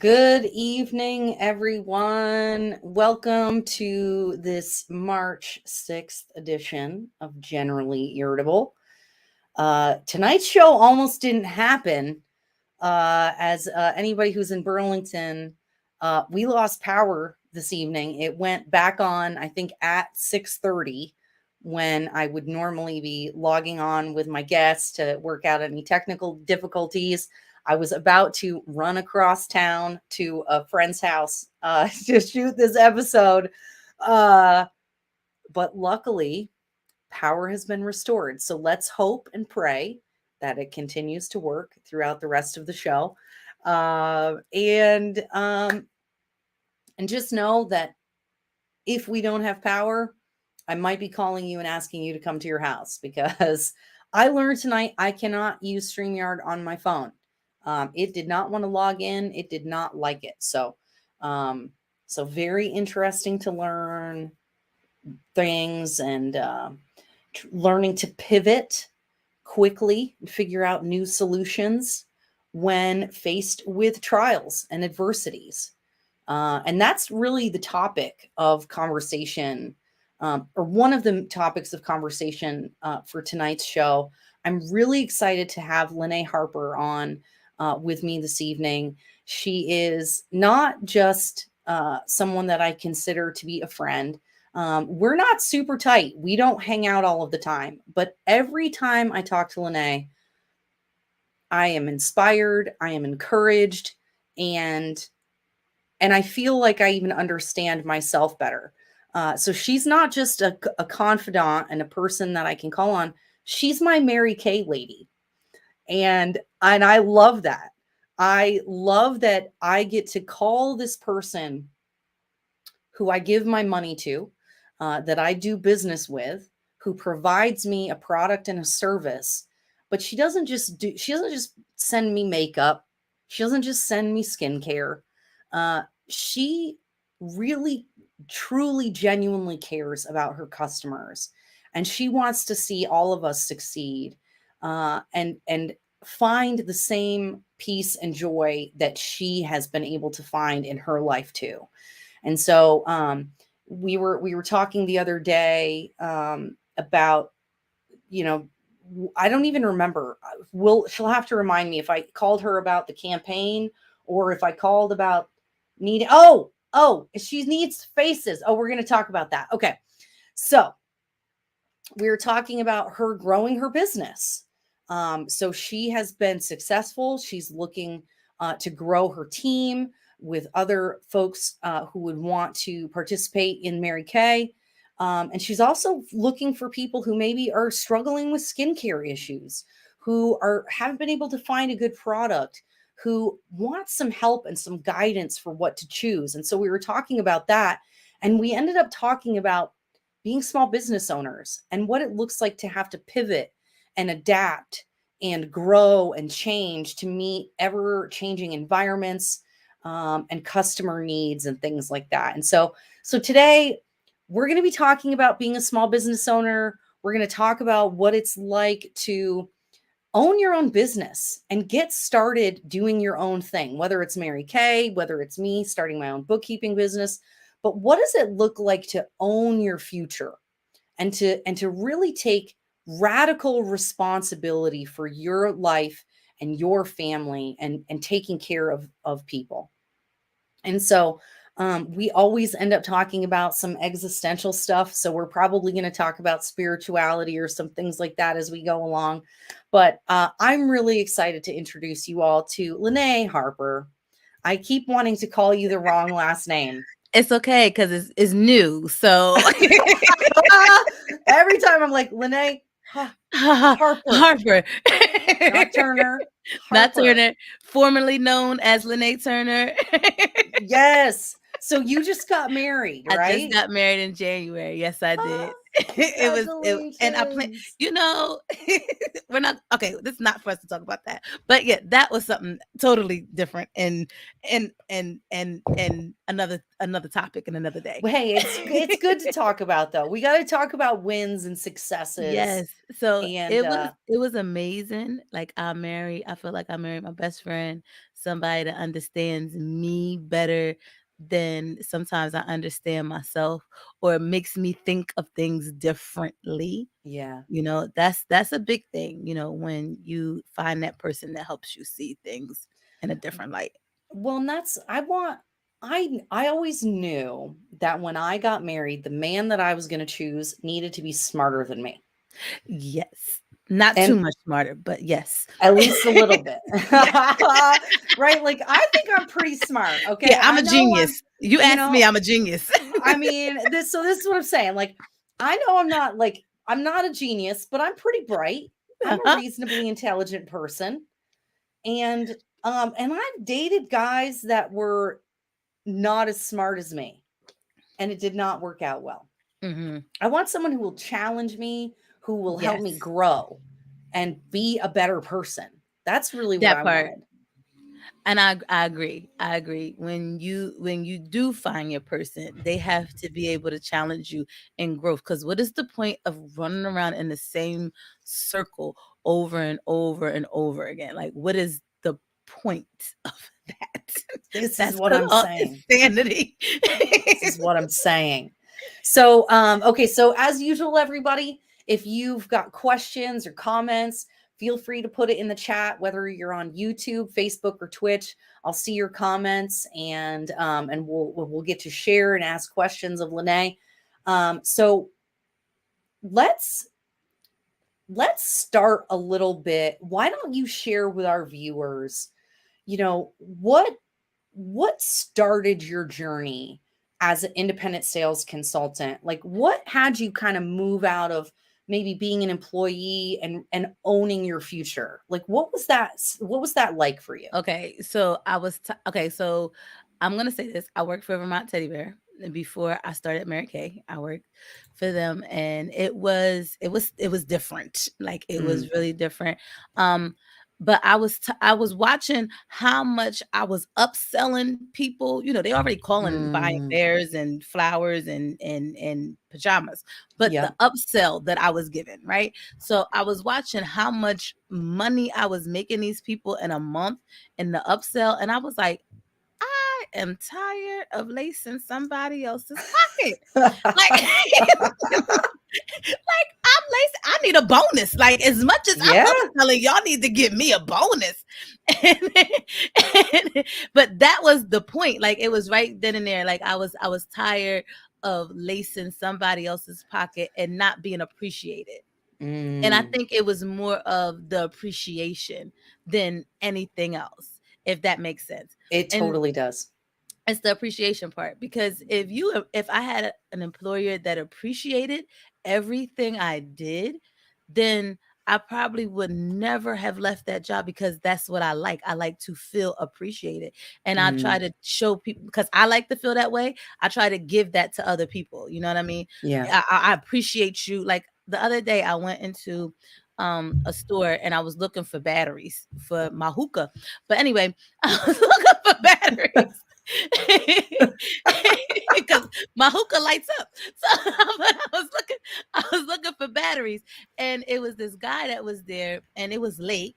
Good evening, everyone. Welcome to this March 6th edition of Generally Irritable. Tonight's show almost didn't happen as anybody who's in Burlington, we lost power this evening. It went back on, I think, at 6:30 when I would normally be logging on with my guests to work out any technical difficulties. I was about to run across town to a friend's house to shoot this episode. But luckily, power has been restored. So let's hope and pray that it continues to work throughout the rest of the show. And just know that if we don't have power, I might be calling you and asking you to come to your house, because I learned tonight I cannot use StreamYard on my phone. It did not want to log in. It did not like it. So very interesting to learn things and learning to pivot quickly and figure out new solutions when faced with trials and adversities. And that's really the topic of conversation, or one of the topics of conversation for tonight's show. I'm really excited to have Lynnae Harper on with me this evening. She is not just someone that I consider to be a friend. We're not super tight. We don't hang out all of the time, but every time I talk to Lynnae, I am inspired, I am encouraged, and I feel like I even understand myself better. So she's not just a confidant and a person that I can call on. She's my Mary Kay lady. And I love that. I love that I get to call this person who I give my money to, that I do business with, who provides me a product and a service. But she doesn't just send me makeup. She doesn't just send me skincare. She really, truly, genuinely cares about her customers. And she wants to see all of us succeed. And find the same peace and joy that she has been able to find in her life too. And so we were talking the other day about, I don't even remember. She'll have to remind me if I called her about the campaign or if I called about needing. Oh, she needs faces. Oh, we're going to talk about that. Okay. So we were talking about her growing her business. So she has been successful. She's looking to grow her team with other folks who would want to participate in Mary Kay. And she's also looking for people who maybe are struggling with skincare issues, who haven't been able to find a good product, who want some help and some guidance for what to choose. And so we were talking about that, and we ended up talking about being small business owners and what it looks like to have to pivot and adapt and grow and change to meet ever-changing environments and customer needs and things like that. And so today we're going to be talking about being a small business owner. We're going to talk about what it's like to own your own business and get started doing your own thing, whether it's Mary Kay, whether it's me starting my own bookkeeping business. But what does it look like to own your future and to really take radical responsibility for your life and your family and taking care of people? And so we always end up talking about some existential stuff. So we're probably going to talk about spirituality or some things like that as we go along. But I'm really excited to introduce you all to Lynnae Harper. I keep wanting to call you the wrong last name. It's okay, because it's new. So every time I'm like, Lynnae Harper. Not Turner. Not Turner, formerly known as Lynnae Turner. Yes. So you just got married, right? I just got married in January. Yes, I did. And I plan, Congratulations. you know, we're not okay. This is not for us to talk about that, but yeah, that was something totally different, and another topic and another day. Well, hey, it's good to talk about though. We got to talk about wins and successes. Yes. So And it was amazing. Like I feel like I married my best friend, somebody that understands me better than sometimes I understand myself, or makes me think of things differently. yeah. That's a big thing, when you find that person that helps you see things in a different light. Well, and that's I always knew that when I got married, the man that I was going to choose needed to be smarter than me. Yes. Not too And much smarter, but yes. at least a little bit. Yeah. Right? Like I think I'm pretty smart, Yeah, okay? I'm I a know I'm, genius. You you asked me, know, I'm a genius. I mean, this is what I'm saying. Like I know I'm not a genius, but I'm pretty bright. I'm a Uh-huh. reasonably intelligent person. And I've dated guys that were not as smart as me, and it did not work out well. Mhm. I want someone who will challenge me, who will help me Yes. grow and be a better person. That's really what That I part. wanted. And I agree. I agree. When you do find your person, they have to be able to challenge you in growth. Because what is the point of running around in the same circle over and over and over again? Like, what is the point of that? This is That's what I'm saying. insanity. This is what I'm saying. So, okay. So as usual, everybody, if you've got questions or comments, feel free to put it in the chat, whether you're on YouTube, Facebook, or Twitch. I'll see your comments, and we'll get to share and ask questions of Lynnae. So let's start a little bit. Why don't you share with our viewers, what started your journey as an independent sales consultant? Like what had you kind of move out of maybe being an employee and owning your future? Like what was that like for you? Okay, so okay, so I'm gonna say this. I worked for Vermont Teddy Bear before I started Mary Kay. I worked for them, and it was different. Like it Mm, was really different. Um, but I was watching how much I was upselling people. They already calling buying mm, bears and flowers and pajamas, but the yep. upsell that I was given, right? So I was watching how much money I was making these people in a month in the upsell. And I was like, I am tired of lacing somebody else's pocket. Like, like I'm lacing, I need a bonus. Like as much as I'm Yeah. upselling, y'all need to give me a bonus. But that was the point. Like it was right then and there. Like I was tired of lacing somebody else's pocket and not being appreciated. And I Mm, think it was more of the appreciation than anything else, if that makes sense. it And totally does. it's the appreciation part, because if I had an employer that appreciated everything I did, then I probably would never have left that job, because that's what I like. I like to feel appreciated. And I try Mm, to show people, because I like to feel that way. I try to give that to other people. You know what I mean? yeah. I appreciate you. Like the other day I went into a store and I was looking for batteries for my hookah. But anyway, I was looking for batteries. Because my hookah lights up. So I was looking for batteries, and it was this guy that was there, and it was late,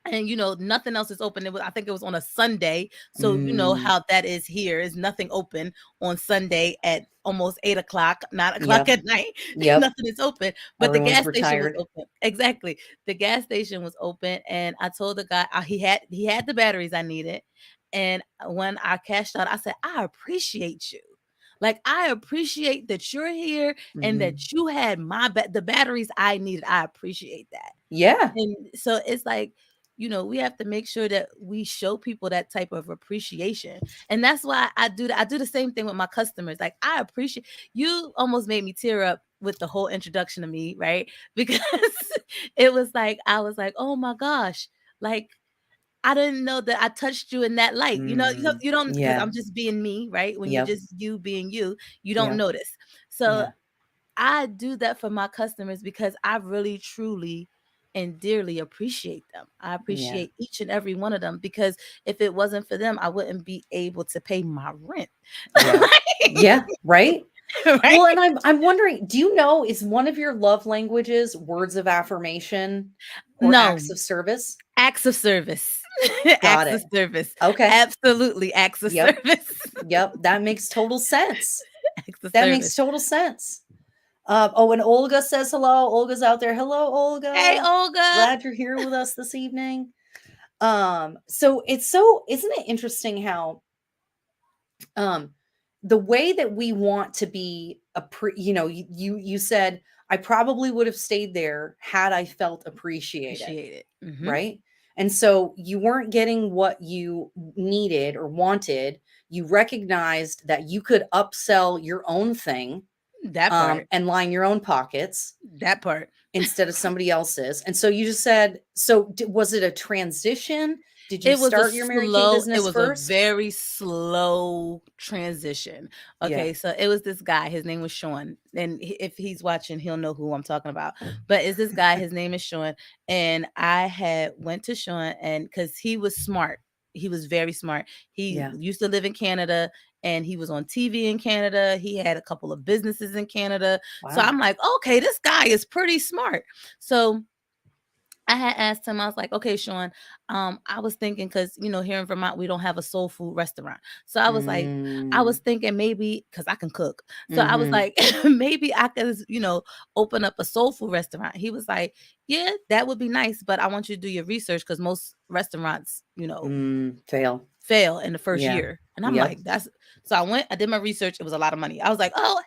and nothing else is open. I think it was on a Sunday, so you know Mm, how that is here. Is nothing open on Sunday at almost 8 o'clock, 9 o'clock yep. at night. Yep. Nothing is open, but the Everyone's gas station was retired. open. Exactly, the gas station was open, and I told the guy he had the batteries I needed, and when I cashed out, I said, I appreciate you. Like I appreciate that you're here and Hmm. that you had the batteries I needed. I appreciate that. Yeah. And so it's like, we have to make sure that we show people that type of appreciation. And that's why I do the same thing with my customers. Like I appreciate you. Almost made me tear up with the whole introduction to me, right? Because it was like I was like, "Oh my gosh." Like I didn't know that I touched you in that light. Mm, You don't, because yeah. I'm just being me, right? When you're Yep. just you being you, you don't Yep. notice. So Yeah. I do that for my customers because I really, truly, and dearly appreciate them. I Yeah. appreciate each and every one of them, because if it wasn't for them, I wouldn't be able to pay my rent. Yeah. Yeah. Right. Right? Well, and I'm wondering, do you know, is one of your love languages words of affirmation or No, acts of service? acts of service. Got Acts it. of service. Okay. Absolutely, acts of Yep. service. Yep. That makes total sense. Acts of That service. makes total sense. Oh, and Olga says hello. Olga's out there. Hello, Hey, Olga. Olga. Glad you're here with us this evening. So isn't it interesting how um the way that we want to be you said I probably would have stayed there had I felt appreciated, Appreciate it. right? And so you weren't getting what you needed or wanted. You recognized that you could upsell your own thing, That part. and line your own pockets That part. instead of somebody else's. And so you just said, so was it a transition? Did you It was start your Mary Kay it business was a first? very slow transition. Yeah. Okay, so it was this guy, his name was Sean. And if he's watching, he'll know who I'm talking about. But it's this guy, his name is Sean. And I had went to Sean, and because he was smart. He was very smart. He Yeah. used to live in Canada, and he was on TV in Canada. He had a couple of businesses in Canada. So Wow. I'm like, okay, this guy is pretty smart. So I had asked him, I was like, okay, Sean, I was thinking, because, here in Vermont, we don't have a soul food restaurant. So I was like, I was Mm, thinking maybe, because I can cook. So I was mhm. like, maybe I could, open up a soul food restaurant. He was like, yeah, that would be nice, but I want you to do your research, because most restaurants, Fail. fail in the first Yeah. year. And I'm Yep. like, so I did my research. It was a lot of money. I was like, oh,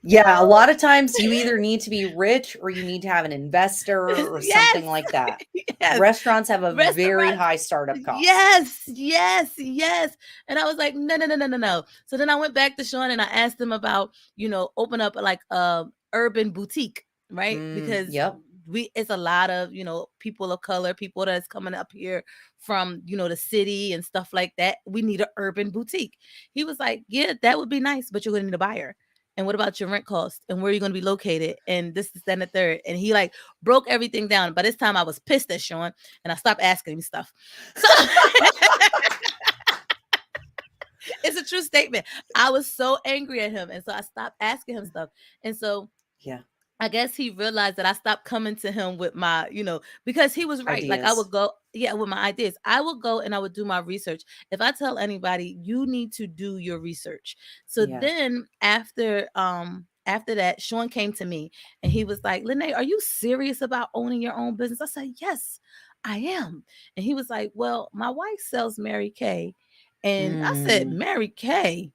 Yeah, a lot of times you either need to be rich or you need to have an investor or something yes, like that. yes. Restaurants have a very Restaurant. high startup cost. Yes, yes, yes. And I was like, no, no, no, no, no, no. So then I went back to Sean and I asked him about, open up like a urban boutique, right? Because Yep. it's a lot of, people of color, people that's coming up here from, the city and stuff like that. We need an urban boutique. He was like, yeah, that would be nice, but you're gonna need a buyer. And what about your rent cost? And where are you going to be located? And this, and the third. And he like broke everything down. By this time, I was pissed at Sean, and I stopped asking him stuff. So it's a true statement. I was so angry at him, and so I stopped asking him stuff. And so Yeah. I guess he realized that I stopped coming to him with my, because he was right. Like I would Ideas. go, yeah, with my ideas. I would go and I would do my research. If I tell anybody, you need to do your research. So Yeah. then after that, Sean came to me and he was like, Lynnae, are you serious about owning your own business? I said, yes, I am. And he was like, well, my wife sells Mary Kay. And I said, Mm. Mary Kay.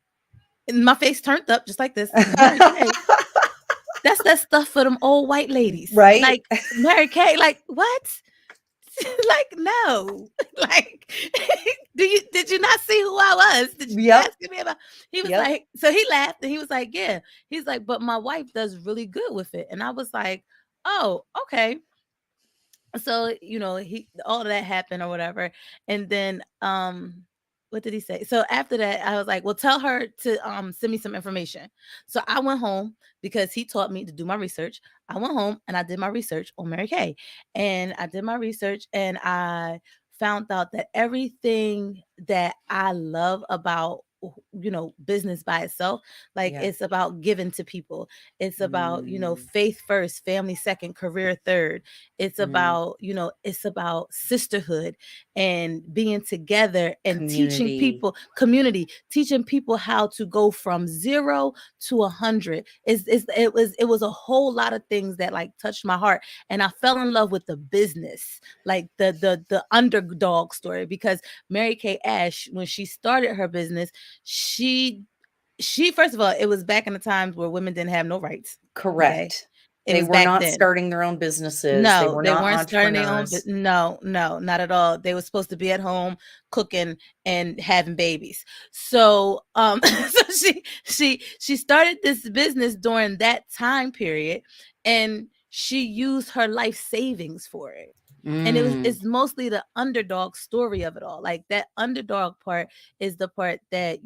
And my face turned up just like this. Mary Kay. That's that stuff for them old white ladies. Right? Like Mary Kay, like what? Like no. Like did you not see who I was? Did you Yep. asking me about? He was Yep. like, so he laughed and he was like, yeah. He's like, but my wife does really good with it. And I was like, oh, okay. So he all of that happened or whatever. And then what did he say? So after that, I was like, well, tell her to send me some information. So I went home because he taught me to do my research. I went home and I did my research on Mary Kay. And I did my research and I found out that everything that I love about business by itself, like Yeah. it's about giving to people. It's about Mm. faith first, family second, career third. It's Mm. about it's about sisterhood and being together and teaching Community. people community, teaching people how to go from 0 to 100. It was a whole lot of things that like touched my heart, and I fell in love with the business, like the underdog story, because Mary Kay Ash, when she started her business, she first of all, it was back in the times where women didn't have no rights. Okay. Correct. It They was were back not then. starting their own businesses. They No, were they not weren't starting their own entrepreneurs. no, not at all. They were supposed to be at home cooking and having babies. So so she started this business during that time period, and she used her life savings for it. And Mm, it's mostly the underdog story of it all. Like that underdog part is the part that,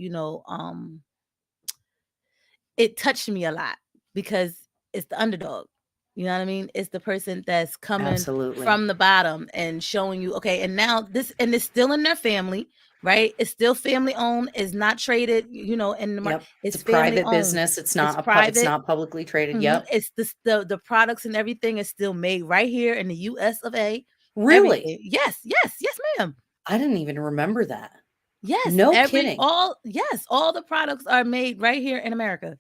it touched me a lot because it's the underdog. You know what I mean? It's the person that's coming absolutely. from the bottom and showing you, okay, and now and it's still in their family, right? It's still family owned, it's not traded, in the market. Yep. It's a It's family private owned. business. It's It's not it's private. not publicly traded. Yep. It's the products and everything is still made right here in the US of A. Really? Everything. Yes, yes, yes, ma'am. I didn't even remember that. Yes, No kidding. all the products are made right here in America.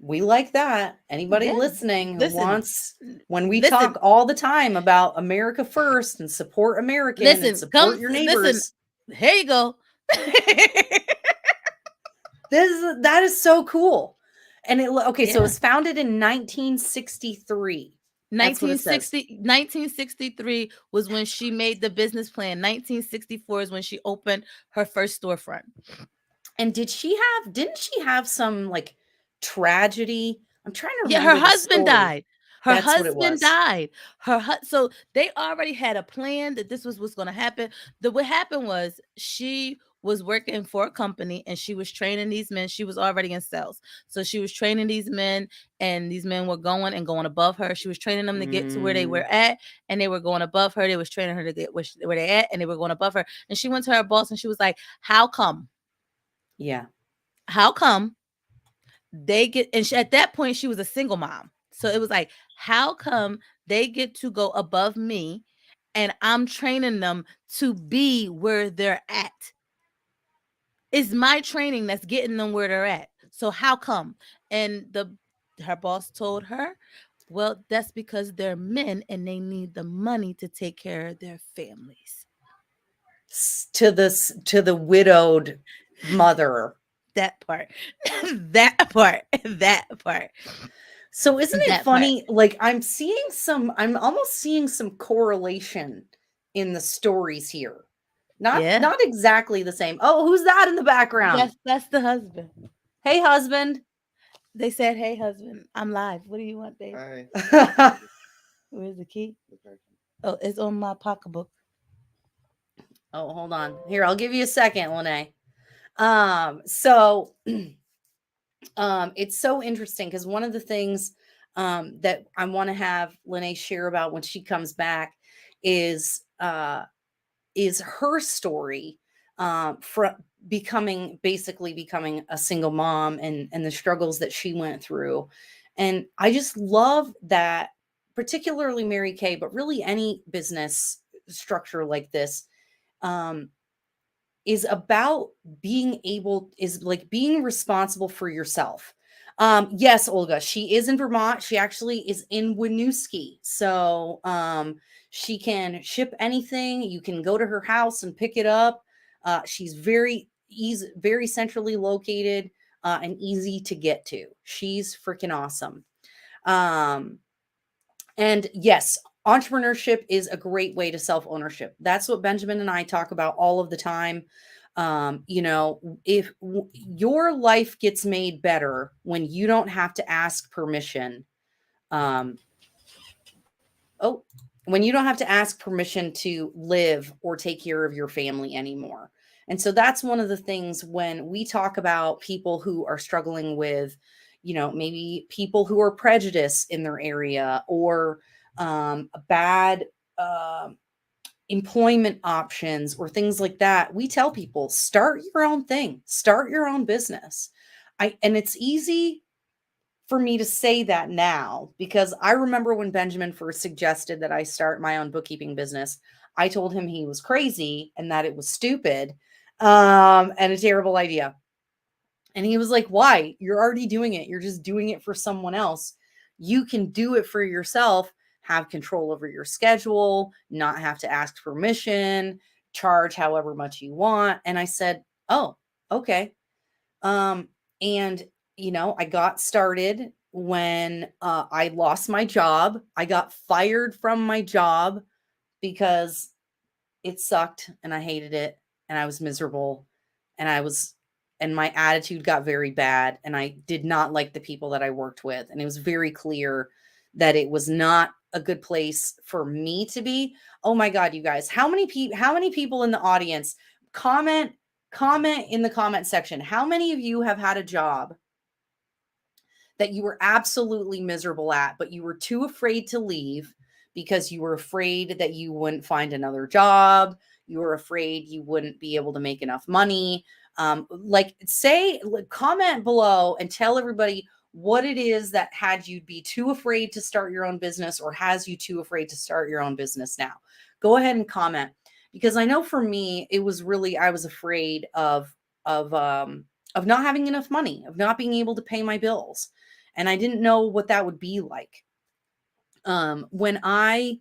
We like that. Anybody Yeah. listening who Listen, wants, when we listen, talk all the time about America first and support American and support your listen. neighbors, Here you go. that is so cool. And okay, so it Yeah. was founded in 1963. That's what it says. 1963 was when she made the business plan. 1964 is when she opened her first storefront. And didn't she have some like tragedy? I'm trying to Yeah, her remember the husband story. died. Her That's what it husband was. died. So they already had a plan that this was what's going to happen. What happened was she was working for a company and she was training these men. She was already in sales. So she was training these men and these men were going and going above her. She was training them to get to where they were at and they were going above her. They was training her to get where they at and they were going above her. And she went to her boss and she was like, "How come? Yeah. How come they get," and at that point she was a single mom, so it was like, how come they get to go above me and I'm training them to be where they're at? It's my training that's getting them where they're at, so how come? And her boss told her, well, that's because they're men and they need the money to take care of their families. To the widowed mother. That part. that part. So isn't it That part. funny? Like I'm almost seeing some correlation in the stories here. Yeah. Not exactly the same. Oh, who's that in the background? That's the husband. Hey, husband. They said, "Hey, husband, I'm live. What do you want, babe? Hi. Where's the key? Oh, it's on my pocketbook." Oh, hold on. Here, I'll give you a second, Lynnae. So it's so interesting because one of the things that I want to have Lynnae share about when she comes back is her story from basically becoming a single mom and the struggles that she went through. And I just love that, particularly Mary Kay, but really any business structure like this is about being responsible for yourself. Yes, Olga, she is in Vermont. She actually is in Winooski. So she can ship anything. You can go to her house and pick it up. She's very easy, very centrally located and easy to get to. She's freaking awesome. And yes, entrepreneurship is a great way to self-ownership. That's what Benjamin and I talk about all of the time. If your life gets made better when you don't have to ask permission, when you don't have to ask permission to live or take care of your family anymore. And so that's one of the things when we talk about people who are struggling with, maybe people who are prejudiced in their area or bad employment options or things like that. We tell people, start your own thing, start your own business. And it's easy for me to say that now because I remember when Benjamin first suggested that I start my own bookkeeping business, I told him he was crazy and that it was stupid and a terrible idea. And he was like, why? You're already doing it. You're just doing it for someone else. You can do it for yourself, have control over your schedule, not have to ask permission, charge however much you want. And I said, oh, okay. And I got started when I lost my job. I got fired from my job because it sucked and I hated it and I was miserable and my attitude got very bad and I did not like the people that I worked with. And it was very clear that it was not a good place for me to be. Oh my God, you guys, how many people in the audience comment in the comment section? How many of you have had a job that you were absolutely miserable at, but you were too afraid to leave because you were afraid that you wouldn't find another job? You were afraid you wouldn't be able to make enough money. Comment below and tell everybody what it is that had you be too afraid to start your own business, or has you too afraid to start your own business now. Go ahead and comment, because I know for me, it was really, I was afraid of not having enough money, of not being able to pay my bills. And I didn't know what that would be like. When I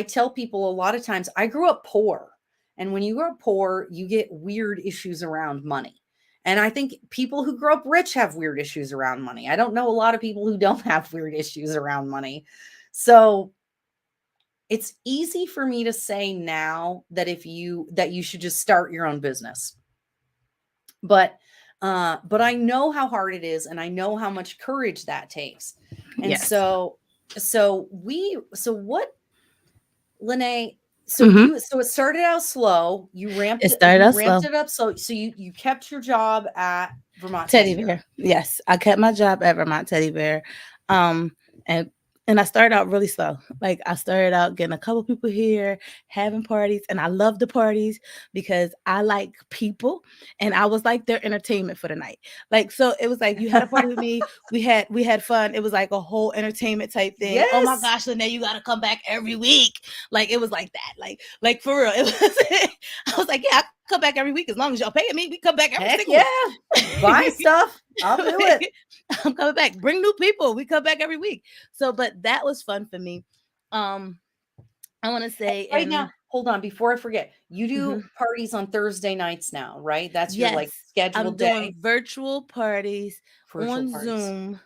tell people a lot of times, I grew up poor. And when you grow up poor, you get weird issues around money. And I think people who grow up rich have weird issues around money. I don't know a lot of people who don't have weird issues around money. So it's easy for me to say now that you should just start your own business. But I know how hard it is, and I know how much courage that takes. And Yes. so what, Lynnae, Mhm. so it started out slow. You ramped It started out ramped slow. it up. So you kept your job at Vermont Teddy Bear. Yes, I kept my job at Vermont Teddy Bear. And I started out really slow. Like, I started out getting a couple people here, having parties, and I love the parties because I like people, and I was like their entertainment for the night. Like, so it was like, you had a party with me, we had fun. It was like a whole entertainment type thing. Oh my Yes. gosh, Lynnae, you gotta come back every week. Like, it was like that. Like for real. It was I was like, yeah, I come back every week as long as y'all paying me. We come back every Heck single week. Buy stuff. I'll do it. I'm coming back. Bring new people. We come back every week. So, but that was fun for me. I want to say, Right now, hold on, before I forget, you do parties on Thursday nights now, right? That's your like yes, scheduled I'm day. doing virtual parties on Zoom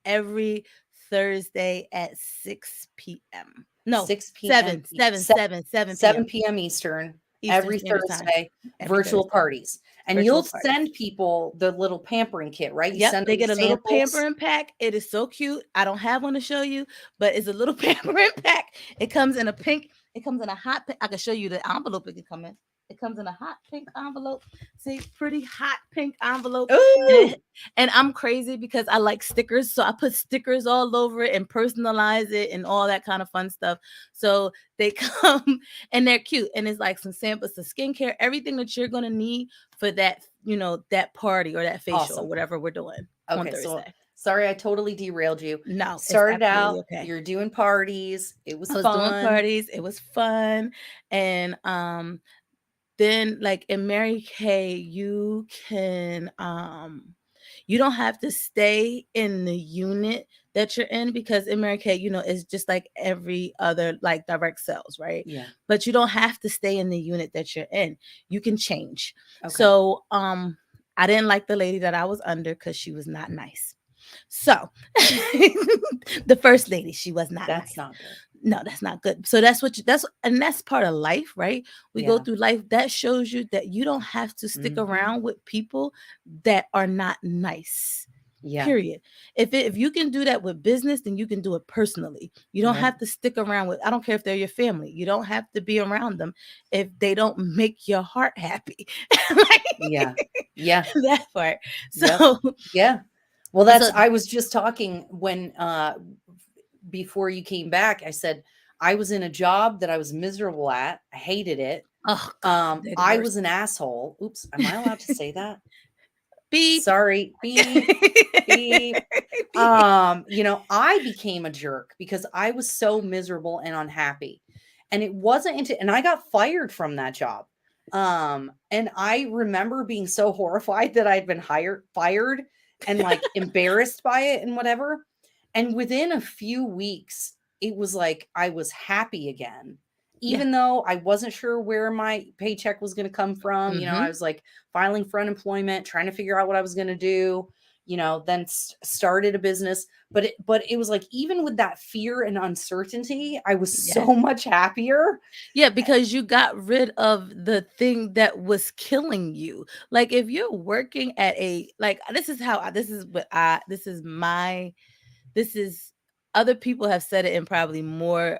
every Thursday at 6 p.m. No, 6 p.m. 7 p.m. p.m. Eastern, Eastern every Standard Time. Thursday, Every virtual Thursday. parties. And Virtual you'll parties. send people the little pampering kit, right? You Yep, send they them get a little samples. pampering pack. It is so cute. I don't have one to show you, but it's a little pampering pack. It comes in a pink. It comes in a hot pink. I can show you the envelope it can come in. It comes in a hot pink envelope. See, pretty hot pink envelope. Ooh. And I'm crazy because I like stickers. So I put stickers all over it and personalize it and all that kind of fun stuff. So they come and they're cute. And it's like some samples of skincare, everything that you're going to need for that, that party or that facial or whatever we're doing on Thursday. So sorry, I totally derailed you. No, Started out, okay. you're doing parties. It was fun. Doing parties. It was fun. And then like in Mary Kay, you can you don't have to stay in the unit that you're in, because in Mary Kay, it's just like every other like direct sales, right? Yeah. But you don't have to stay in the unit that you're in. You can change. Okay. So I didn't like the lady that I was under because she was not nice. So the first lady, she was not nice. That's not good. No, that's not good. So that's part of life, right? We go through life. That shows you that you don't have to stick around with people that are not nice. Yeah. Period. If you can do that with business, then you can do it personally. You don't have to stick around with, I don't care if they're your family. You don't have to be around them if they don't make your heart happy. Yeah. That part. So yeah. Well, I was just talking when before you came back, I said I was in a job that I was miserable at. I hated it. Oh, God, I was an asshole. Oops, am I allowed to say that? Beep. Sorry. Beep. Beep. I became a jerk because I was so miserable and unhappy. And it wasn't and I got fired from that job. And I remember being so horrified that I'd been fired and like embarrassed by it and whatever. And within a few weeks, it was like I was happy again, even though I wasn't sure where my paycheck was going to come from. I was like filing for unemployment, trying to figure out what I was going to do, then started a business. But it was like, even with that fear and uncertainty, I was so much happier. Yeah, because you got rid of the thing that was killing you. Like, if you're working at this is other people have said it in probably more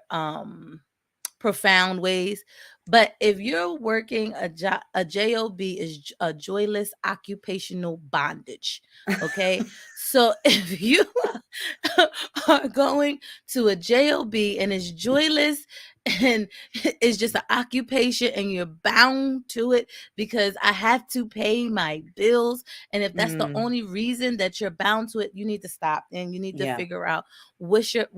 profound ways. But if you're working a job, a job is a joyless occupational bondage. Okay, so if you are going to a job and it's joyless and it's just an occupation and you're bound to it because I have to pay my bills, and if that's the only reason that you're bound to it, you need to stop and you need to Yeah. figure out what's your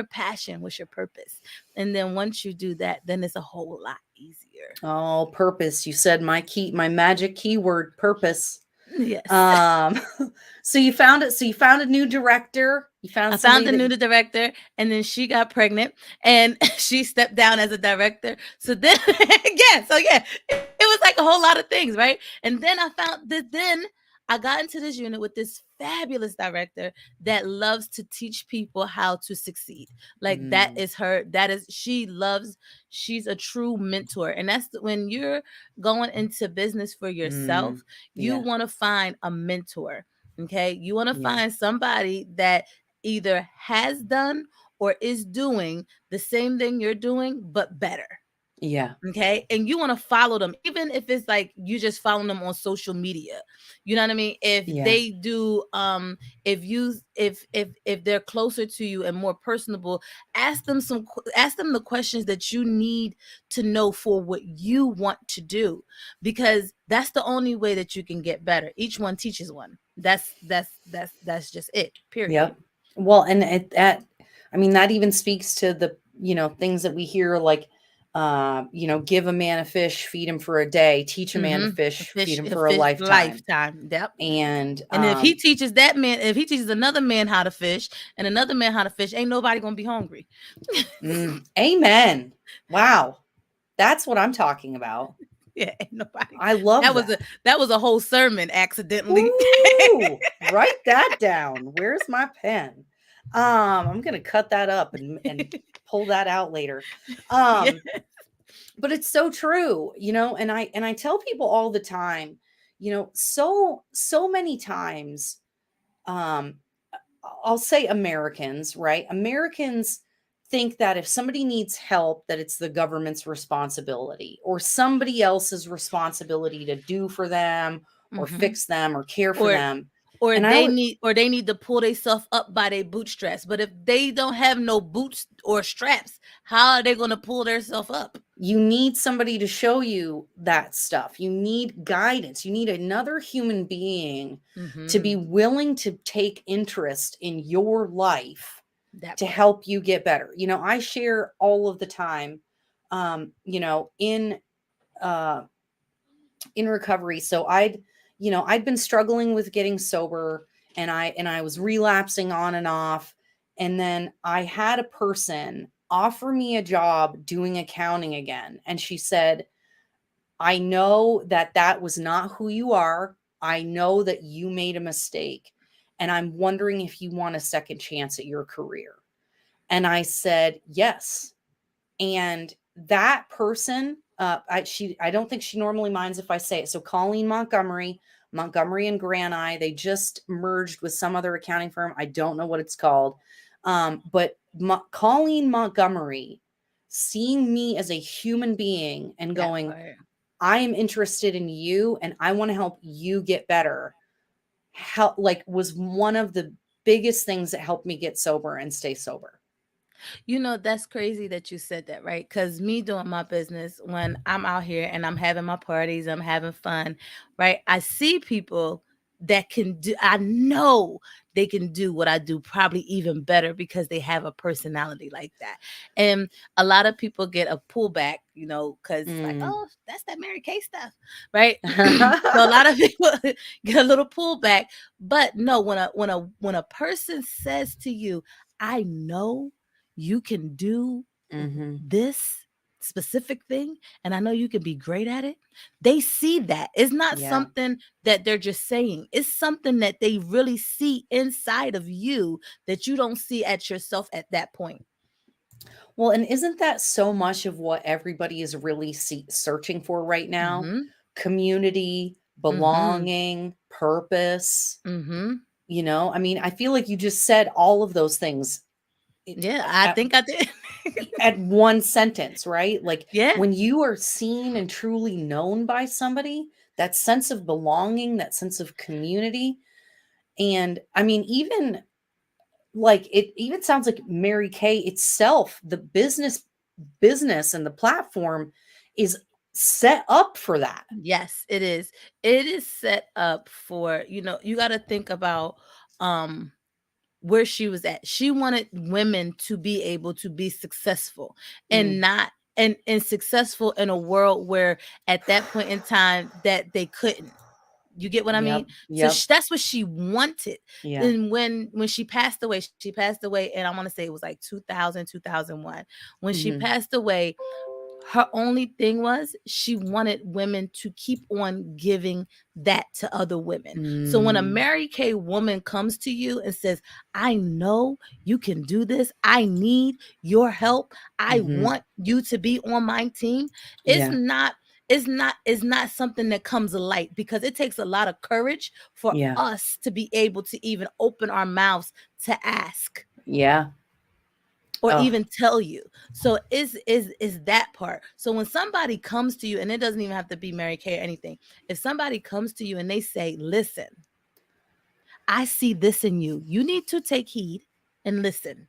passion, what's your purpose. And then once you do that, then it's a whole lot easier. Oh, purpose. You said my magic keyword, purpose. Yes. So you found it. So you found a new director. You found I found somebody the that new director, and then she got pregnant, and she stepped down as a director. So then, it was like a whole lot of things, right? And then I found that then I got into this unit with this fabulous director that loves to teach people how to succeed. Like that is her. That is she loves. She's a true mentor, and that's when you're going into business for yourself. You yeah, want to find a mentor. Okay, you want to yeah, find somebody that either has done or is doing the same thing you're doing, but better. yeah, Okay. And you want to follow them, even if it's like you just follow them on social media. You know what I mean? If yeah. they do, if they're closer to you and more personable, ask them the questions that you need to know for what you want to do, because that's the only way that you can get better. Each one teaches one. That's just it. Period. Yep. Well, and I mean, that even speaks to the, things that we hear like, give a man a fish, feed him for a day, teach a man to A fish, feed fish, him a for a fish lifetime. lifetime. Yep. And, And if he teaches another man how to fish and another man how to fish, ain't nobody gonna be hungry. amen. Wow. That's what I'm talking about. Yeah, ain't nobody. I love That was a whole sermon accidentally. Ooh, write that down. Where's my pen? I'm gonna cut that up and pull that out later. Yeah. But it's so true, and I tell people all the time, so many times, um, I'll say Americans, right? Americans think that if somebody needs help, that it's the government's responsibility or somebody else's responsibility to do for them or Mm-hmm. fix them or care for Or them. or And I they would, need to pull themselves up by their bootstraps. But if they don't have no boots or straps, how are they gonna pull themselves up? you need somebody to show you that stuff. You need guidance. You need another human being to be Mm-hmm. willing to take interest in your life That to part. help you get better. I share all of the time, uh, in recovery. So I'd been struggling with getting sober, and I was relapsing on and off. And then I had a person offer me a job doing accounting again. And she said, I know that that was not who you are. I know that you made a mistake. And I'm wondering if you want a second chance at your career. And I said, yes. And that person, I don't think she normally minds if I say it. So Colleen Montgomery and Granite, they just merged with some other accounting firm. I don't know what it's called. But Colleen Montgomery seeing me as a human being and That going, part. I am interested in you and I want to help you get better. Was one of the biggest things that helped me get sober and stay sober. That's crazy that you said that, right? Because me doing my business, when I'm out here and I'm having my parties, I'm having fun, right? I see people that I know they can do what I do, probably even better because they have a personality like that. And a lot of people get a pullback, because it's like, oh, that's that Mary Kay stuff, right? So a lot of people get a little pullback. But no, when a person says to you, I know you can do this specific thing and I know you can be great at it, they see that. It's not Yeah. something that they're just saying. It's something that they really see inside of you that you don't see at yourself at that point. Well, and isn't that so much of what everybody is really searching for right now? Mhm. Community, Mhm. belonging, purpose. Mhm. I mean, I feel like you just said all of those things Yeah, I at, think I did. at one sentence, right? Like Yeah. when you are seen and truly known by somebody, that sense of belonging, that sense of community. And I mean, even like it even sounds like Mary Kay itself, the business and the platform is set up for that. Yes, it is. It is set up for, you got to think about um where she was at. She wanted women to be able to be successful and Mm, not and successful in a world where at that point in time that they couldn't. You get what I mean? yep, So yep, that's what she wanted. yeah. And when she passed away, and I want to say it was like 2000, 2001. When she Mhm. passed away, her only thing was she wanted women to keep on giving that to other women. So when a Mm, Mary Kay woman comes to you and says, I know you can do this, I need your help, I mhm. want you to be on my team, it's Yeah, not it's not something that comes light, because it takes a lot of courage for yeah, us to be able to even open our mouths to ask yeah. or Oh, even tell you. So is that part. So when somebody comes to you, and it doesn't even have to be Mary Kay or anything, if somebody comes to you and they say, listen, I see this in you, you need to take heed and listen.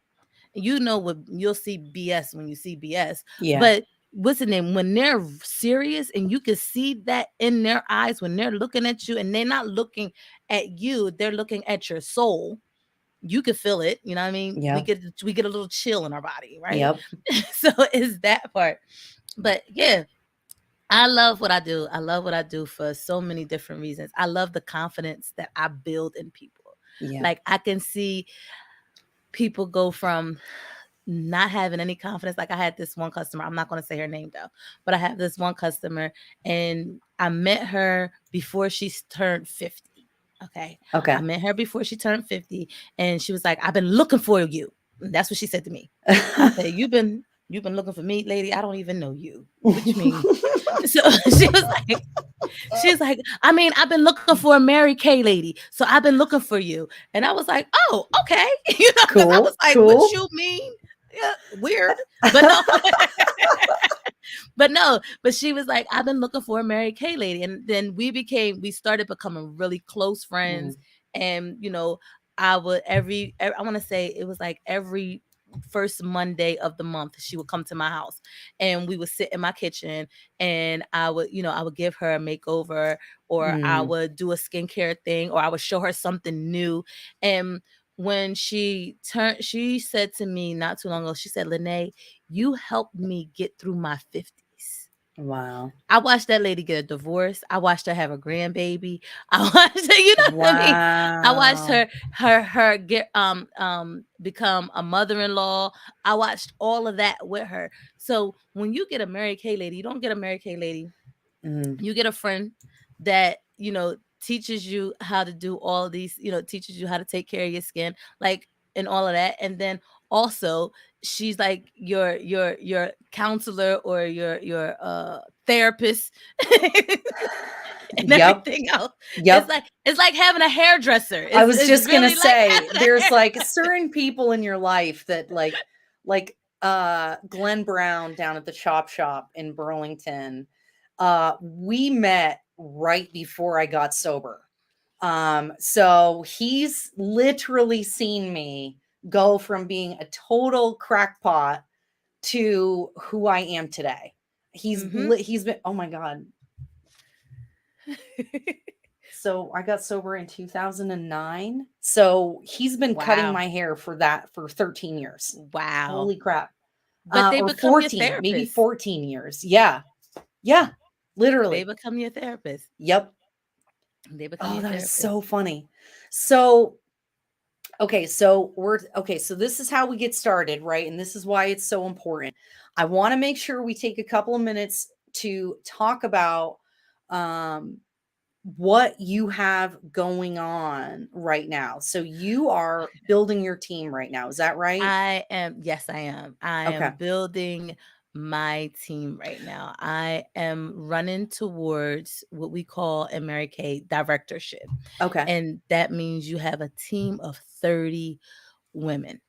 You know what, you'll see BS when you see BS, yeah. but what's the name, when they're serious and you can see that in their eyes when they're looking at you, and they're not looking at you, they're looking at your soul. You could feel it, you know what I mean? we Yep, get we get a little chill in our body, right? yep. So it's that part. But yeah, I love what I do. I love what I do for so many different reasons. I love the confidence that I build in people. Yeah. Like I can see people go from not having any confidence. Like I had this one customer, I'm not going to say her name though, but I have this one customer, and I met her before she turned 50. Okay. I Okay. met her before she turned 50, and she was like, I've been looking for you. And that's what she said to me. I said, you've been looking for me, lady? I don't even know you. What you mean? So she's like, I mean, I've been looking for a Mary Kay lady. So I've been looking for you. And I was like, oh, okay. Because I was Cool, like, what cool. you mean? Yeah, weird. But no, but she was like, I've been looking for a Mary Kay lady. And then we started becoming really close friends. Mm, And, I would I want to say it was like every first Monday of the month, she would come to my house, and we would sit in my kitchen, and I would give her a makeover, or I mm. would do a skincare thing, or I would show her something new. And when she said to me not too long ago, she said, Lynnae, you helped me get through my 50s. Wow. I watched that lady get a divorce. I watched her have a grandbaby. I watched her, you know what I mean? I watched Wow. her get become a mother-in-law. I watched all of that with her. So when you get a Mary Kay lady, you don't get a Mary Kay lady, Mm. you get a friend that teaches you how to do all these, teaches you how to take care of your skin, like, and all of that. And then also she's like your counselor, or your therapist, and Yep, everything else. it's yep. like it's like having a hairdresser. I it's, was it's just gonna really like say, having a there's like hairdresser. certain people in your life that like Glenn Brown down at the Chop Shop in Burlington. We met right before I got sober. So he's literally seen me go from being a total crackpot to who I am today. Hmm. He's been, oh my God. So I got sober in 2009. So he's been cutting Wow. my hair for 13 years. Wow. Holy crap. But they Or become your 14, maybe therapist. 14 years. Yeah. Yeah. They Literally. become your therapist. Yep. They become Oh, your that is therapist. so funny. So, so this is how we get started, right? And this is why it's so important. I want to make sure we take a couple of minutes to talk about um what you have going on right now. So you are building your team right now. Is that right? Yes, I am. I am Okay. building my team right now. I am running towards what we call a Mary Kay Directorship. Okay. And that means you have a team of 30 women.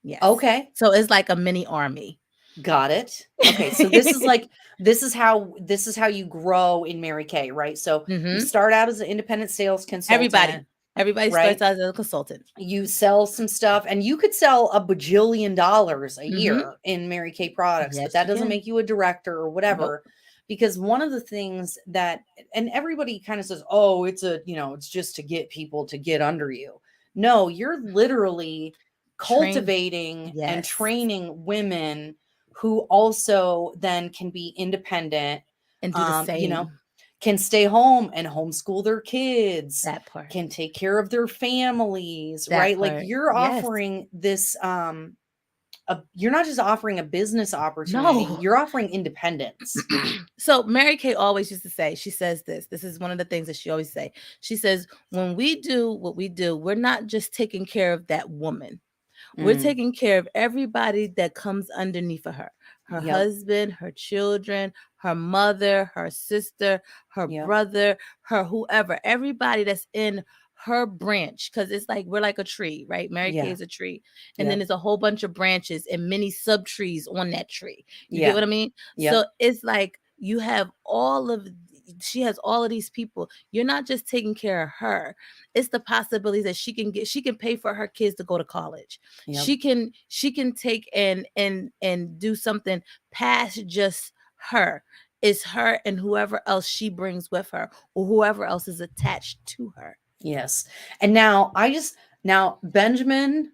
Yes. Okay. So it's like a mini army. Got it. Okay, so this is like this is how you grow in Mary Kay, right? So you Hmm. start out as an independent sales consultant, Everybody right? starts out as a consultant. You sell some stuff and you could sell a bajillion dollars a Hmm. year in Mary Kay products, but Yes, that you doesn't can. make you a director or Nope. whatever. Because one of the things that, and everybody kind of says, oh, it's a, it's just to get people to get under you. No, you're literally Train. cultivating and Yes. training women who also then can be independent, And do the you know, same. can stay home and homeschool their kids, That part. can take care of their families, That right? Like part. you're Yes. offering this you're not just offering a business opportunity, No. you're offering independence. So Mary Kay always used to say, she says this is one of the things that she always say. She says, when we do what we do, we're not just taking care of that woman. We're Mm, taking care of everybody that comes underneath of her yep, husband, her children, her mother, her sister, her yep, brother, her whoever, everybody that's in her branch. Because it's like we're like a tree, right? Mary Kay yeah, is a tree. And then yep, there's a whole bunch of branches and many sub trees on that tree. You get yeah, what I mean? So yep, it's like you have she has all of these people. You're not just taking care of her. It's the possibilities that she can pay for her kids to go to college. yep. She can take and do something past just her. It's her and whoever else she brings with her or whoever else is attached to her. Yes. And now Benjamin,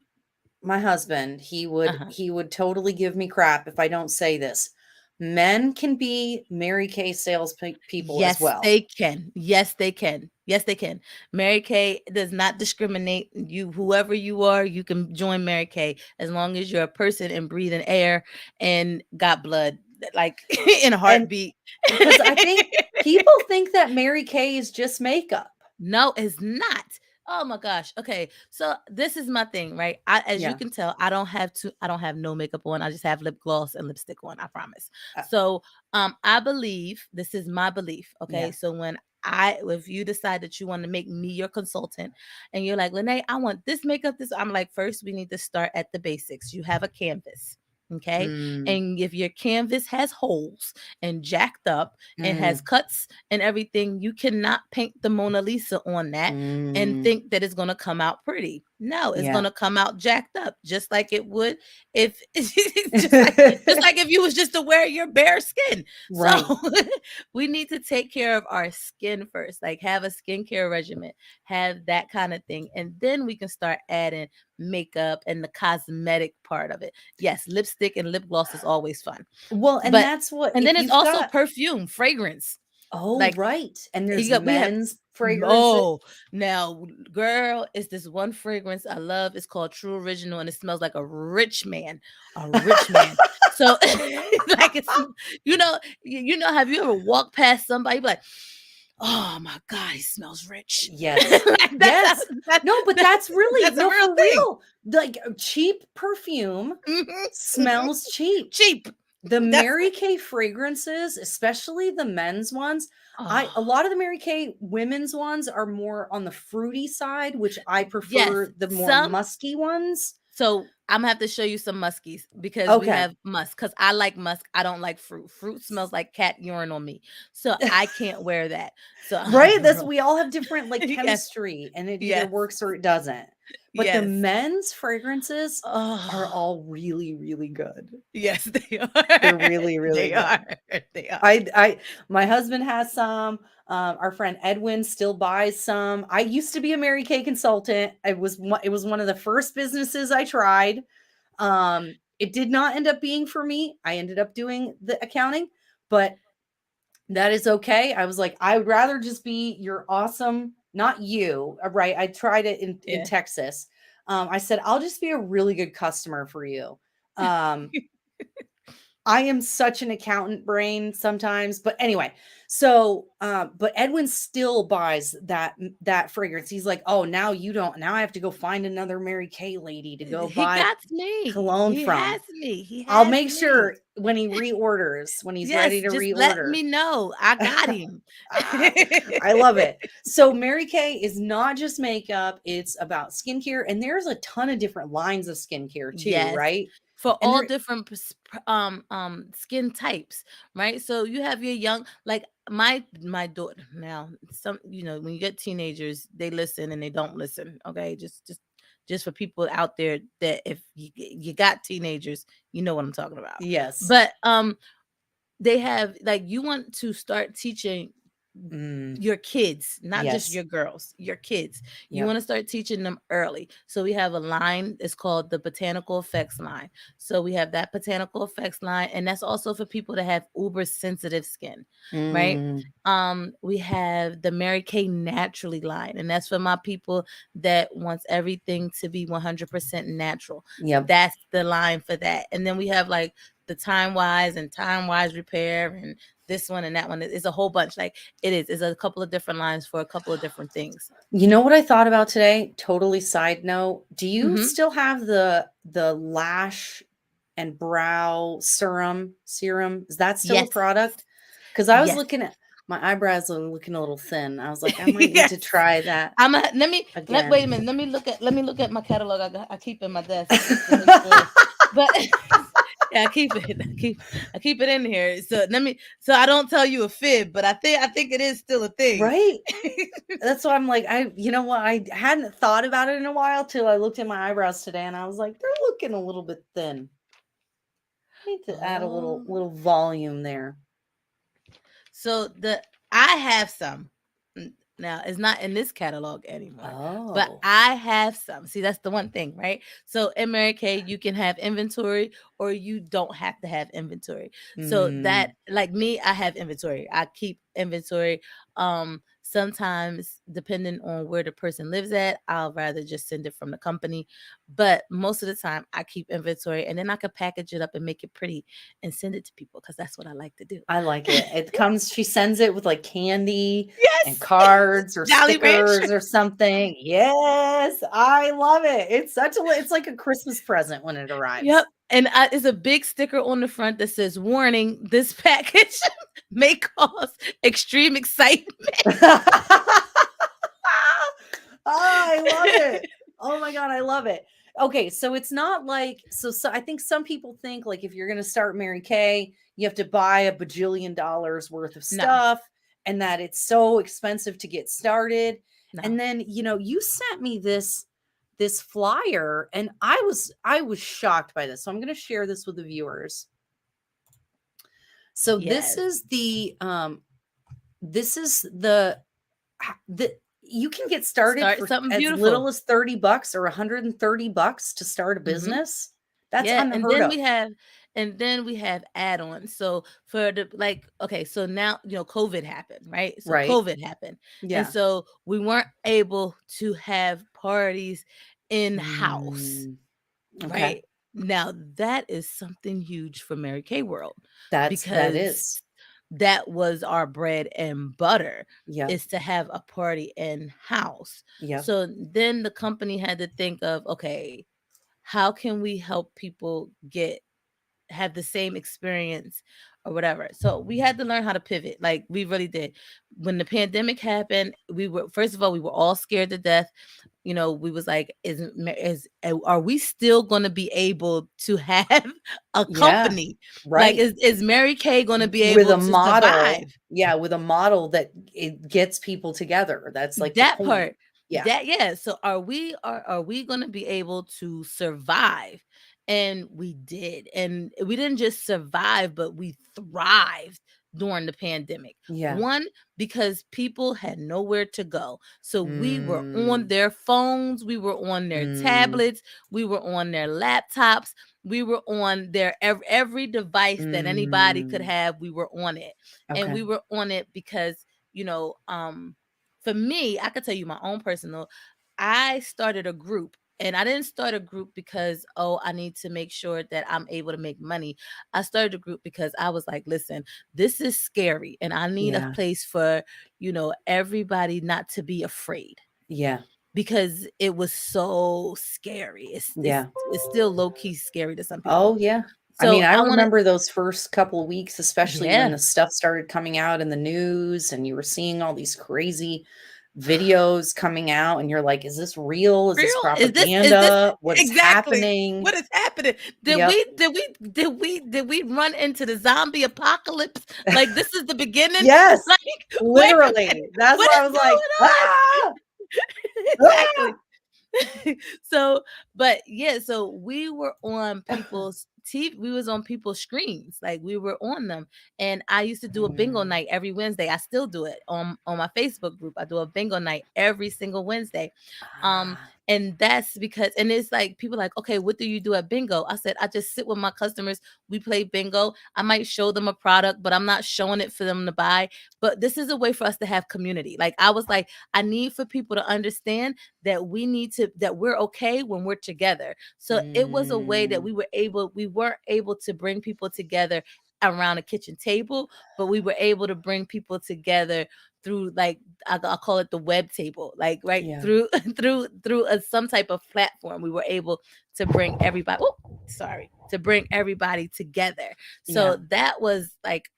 my husband, Uh-huh. he would totally give me crap if I don't say this. Men can be Mary Kay people as Yes, well. they can. Yes, they can. Yes, they can. Mary Kay does not discriminate. You, whoever you are, you can join Mary Kay as long as you're a person and breathing air and got blood, like in a And heartbeat. because I think people think that Mary Kay is just makeup. No, it's not. Oh my gosh. Okay. So this is my thing, right? As you Yeah. can tell, I don't have no makeup on. I just have lip gloss and lipstick on, I promise. Uh, So I believe, this is my belief. Okay. yeah. So if you decide that you want to make me your consultant and you're like, Lynnae, I want this makeup, this, I'm like, first we need to start at the basics. You have a canvas. Okay. Mm, And if your canvas has holes and jacked up and has mm, cuts and everything, you cannot paint the Mona Lisa on that and mm. think that it's going to come out pretty. No, it's going Yeah. to come out jacked up, just like it would if just like if you was just to wear your bare skin. So Right. we need to take care of our skin first, like have a skincare regimen, have that kind of thing, and then we can start adding makeup and the cosmetic part of it. Yes, lipstick and lip gloss is always fun, Well, and but that's what and then if it's you've also got perfume, fragrance. oh, Like right. And there's you got we have men's fragrances. oh now girl, it's this one fragrance I love. It's called True Original and it smells like a rich man. A rich man. So like it's have you ever walked past somebody you be like, oh my God, he smells rich. Yes. Like Yes. No, but that's really that's a no, real for thing. real. Like cheap perfume Mhm, mhm. smells cheap. Cheap. The That's Mary Kay fragrances, especially the men's ones, a oh lot of the Mary Kay women's ones are more on the fruity side, which I yes. prefer the more Some musky ones. So I'm gonna have to show you some muskies because we Okay. have musk. Because I like musk. I don't like fruit. Fruit smells like cat urine on me, so I can't wear that. So Right? That's we all have different like yes, chemistry and it either yes, works or it doesn't. But the yes. men's fragrances are Oh, all really, really good. yes, they are. They're really, really They good. are. They are. My husband has some. Our friend Edwin still buys some. I used to be a Mary Kay consultant. It was one of the first businesses I tried. It did not end up being for me. I ended up doing the accounting, but that is okay. I was like, I would rather just be your awesome, not you, right? I tried it in Yeah. Texas. I said, I'll just be a really good customer for you. Um, I am such an accountant brain sometimes, but anyway, so but Edwin still buys that fragrance. He's like, "Oh, now you don't. Now I have to go find another Mary Kay lady to go He buy got me. cologne He from." has me. He I'll has make me. sure when he reorders, when he's ready Yes, to just let reorder. me know. I got him. Ah, I love it. So Mary Kay is not just makeup, it's about skincare, and there's a ton of different lines of skincare too, Yes, right? for And all there different skin types, right? So you have your young, like my daughter now. Some, when you get teenagers, they listen and they don't listen. Okay, just for people out there that if you got teenagers, you know what I'm talking about. yes. But they have, like, you want to start teaching Mm, your kids, not just yes. your girls, your kids. You Yep. want to start teaching them early. So we have a line, it's called the Botanical Effects line. So we have that Botanical Effects line, and that's also for people that have uber sensitive skin, right? Mm, We have the Mary Kay Naturally line, and that's for my people that wants everything to be 100% natural. yep. That's the line for that. And then we have like the Time Wise and Time Wise Repair, and this one and that one. It's a whole bunch. Like, it's a couple of different lines for a couple of different things. You know what I thought about today? Totally side note. Do you Hmm. still have the lash and brow serum? Is that still a Yes. product? Because I was Yes. looking at my eyebrows are looking a little thin. I was like, I might need to Yes. try that Wait a again. minute. Let me look at my catalog. I keep in my desk just to make sure. But yeah, I keep it. I keep it in here. So I don't tell you a fib, but I think it is still a thing. Right? That's why I'm like, you know what? I hadn't thought about it in a while till I looked at my eyebrows today and I was like, they're looking a little bit thin. Need to add a little Oh. little volume there. So I have some. Now it's not in this catalog anymore, but Oh. I have some. See, that's the one thing, right? So in Mary Kay, you can have inventory or you don't have to have inventory. So that, Mm, like me, I have inventory. I keep inventory. Sometimes depending on where the person lives at, I'll rather just send it from the company. But most of the time I keep inventory, and then I can package it up and make it pretty and send it to people because that's what I like to do. I like it. She sends it with like candy and Yes. cards or Jolly stickers Rancher. or something. Yes, I love it. It's like a Christmas present when it arrives. Yep. And it's a big sticker on the front that says, "Warning: This package may cause extreme excitement." I love it. Oh my god, I love it. Okay, so it's not like so I think some people think like if you're going to start Mary Kay, you have to buy a bajillion dollars worth of No, stuff and that it's so expensive to get started. And no. then, you sent me this flyer and I was shocked by this. So I'm going to share this with the viewers. So Yes. this is the you can get started Start for something as little beautiful. as $30 or $130 to start a Hmm. business. That's Yeah, unheard of. and then we have add-ons. So for the, like, okay, so now COVID happened, right? So Right? COVID happened, and Yeah. so we weren't able to have parties in house. Mm, okay. Right. Now that is something huge for Mary Kay world, That because is. that was our bread and butter, Yep. is to have a party in house. Yep. So then the company had to think of, okay, how can we help people have the same experience or whatever. So we had to learn how to pivot. Like, we really did. When the pandemic happened, first of all, we were all scared to death. We was like, are we still going to be able to have a Yeah. company? Like, Right. is Mary Kay going to be With able a to survive? model. Yeah, with a model that it gets people together. That's like the That point. part. Yeah. Yeah. So are we going to be able to survive? And we did. And we didn't just survive, but we thrived during the pandemic. Yeah. One, because people had nowhere to go. So we were on Mm, their phones, we were on their mm, tablets, we were on their laptops, we were on their every device that anybody could mm. have, we were on it. And Okay. we were on it because, you know, um for me, I could tell you my own personal. I started a group And I didn't start a group because, oh, I need to make sure that I'm able to make money. I started a group because I was like, listen, this is scary and I need a Yeah. place for, everybody not to be afraid, Yeah. because it was so scary. Yeah. It's still low key scary to some people. Oh, yeah. I mean, So I I want to, remember those first couple of weeks, especially when yeah, the stuff started coming out in the news and you were seeing all these crazy videos coming out and you're like, is this real? Is this real? Is this propaganda? What is exactly happening? what is happening? Did Yep. we run into the zombie apocalypse? Like this is the beginning? Yes. Like, wait a minute, Literally. That's what why I is was like, going ah, on? ah. Exactly. So, but yeah, so we were on people's TV, we was on people's screens, like we were on them. And I used to do a bingo Mm. night every Wednesday. I still do it on my Facebook group. I do a bingo night every single Wednesday. Ah. And that's because, and it's like people like, okay, what do you do at bingo? I said, I just sit with my customers, we play bingo. I might show them a product, but I'm not showing it for them to buy. But this is a way for us to have community. Like I was like, I need for people to understand that that we're okay when we're together. So it was a way that Mm. we weren't able to bring people together around a kitchen table, but we were able to bring people together through, like, I'll call it the web table, like right Yeah. through some type of platform. We were able to bring everybody. Oh, sorry, to bring everybody together. So Yeah. that was like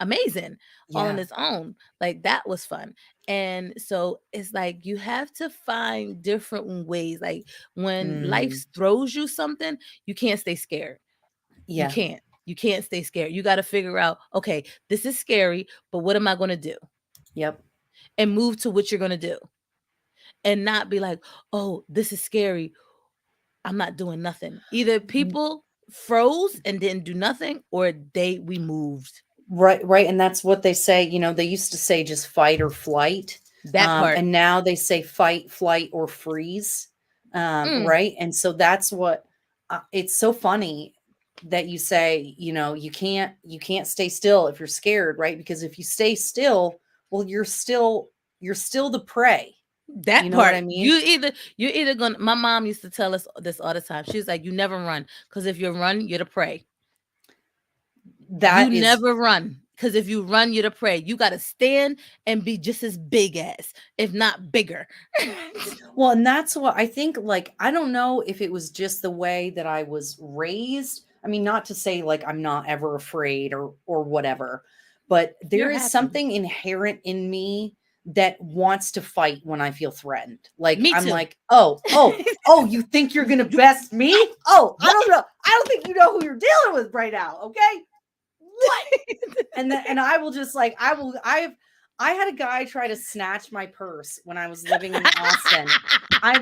amazing all on Yeah. its own. Like that was fun. And so it's like you have to find different ways. Like when life Mm. throws you something, you can't stay scared. You Yeah. can't. You can't stay scared. You got to figure out, okay, this is scary, but what am I going to do? Yep. And move to what you're going to do. And not be like, oh, this is scary, I'm not doing nothing. Either people froze and didn't do nothing, or we moved. Right, right, and that's what they say, they used to say just fight or flight, That part. and now they say fight, flight, or freeze, Mm, right? And so that's what it's so funny that you say, you can't stay still if you're scared, right? Because if you stay still, well, you're still the prey. You that know what part. I mean? You're either gonna, my mom used to tell us this all the time. She's like, you never run, because if you run, you're the prey. You That is never run, because if you run, you're the prey. You got to stand and be just as big as, if not bigger. Well, and that's what I think, like, I don't know if it was just the way that I was raised. I mean, not to say like I'm not ever afraid or whatever, but You're there is happy. something inherent in me that wants to fight when I feel threatened. Like Me I'm too. like, "Oh, oh, oh, you think you're going to best me? Oh, I What? don't know. I don't think you know who you're dealing with right now, okay? What?" And I will just like I had a guy try to snatch my purse when I was living in Austin. I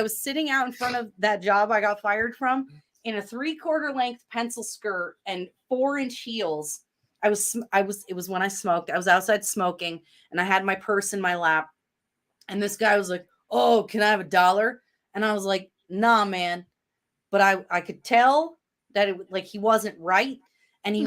was sitting out in front of that job I got fired from in a 3/4 length pencil skirt and 4-inch heels. It was when I smoked. I was outside smoking and I had my purse in my lap. And this guy was like, "Oh, can I have $1?" And I was like, "Nah, man." But I could tell that like he wasn't right, and he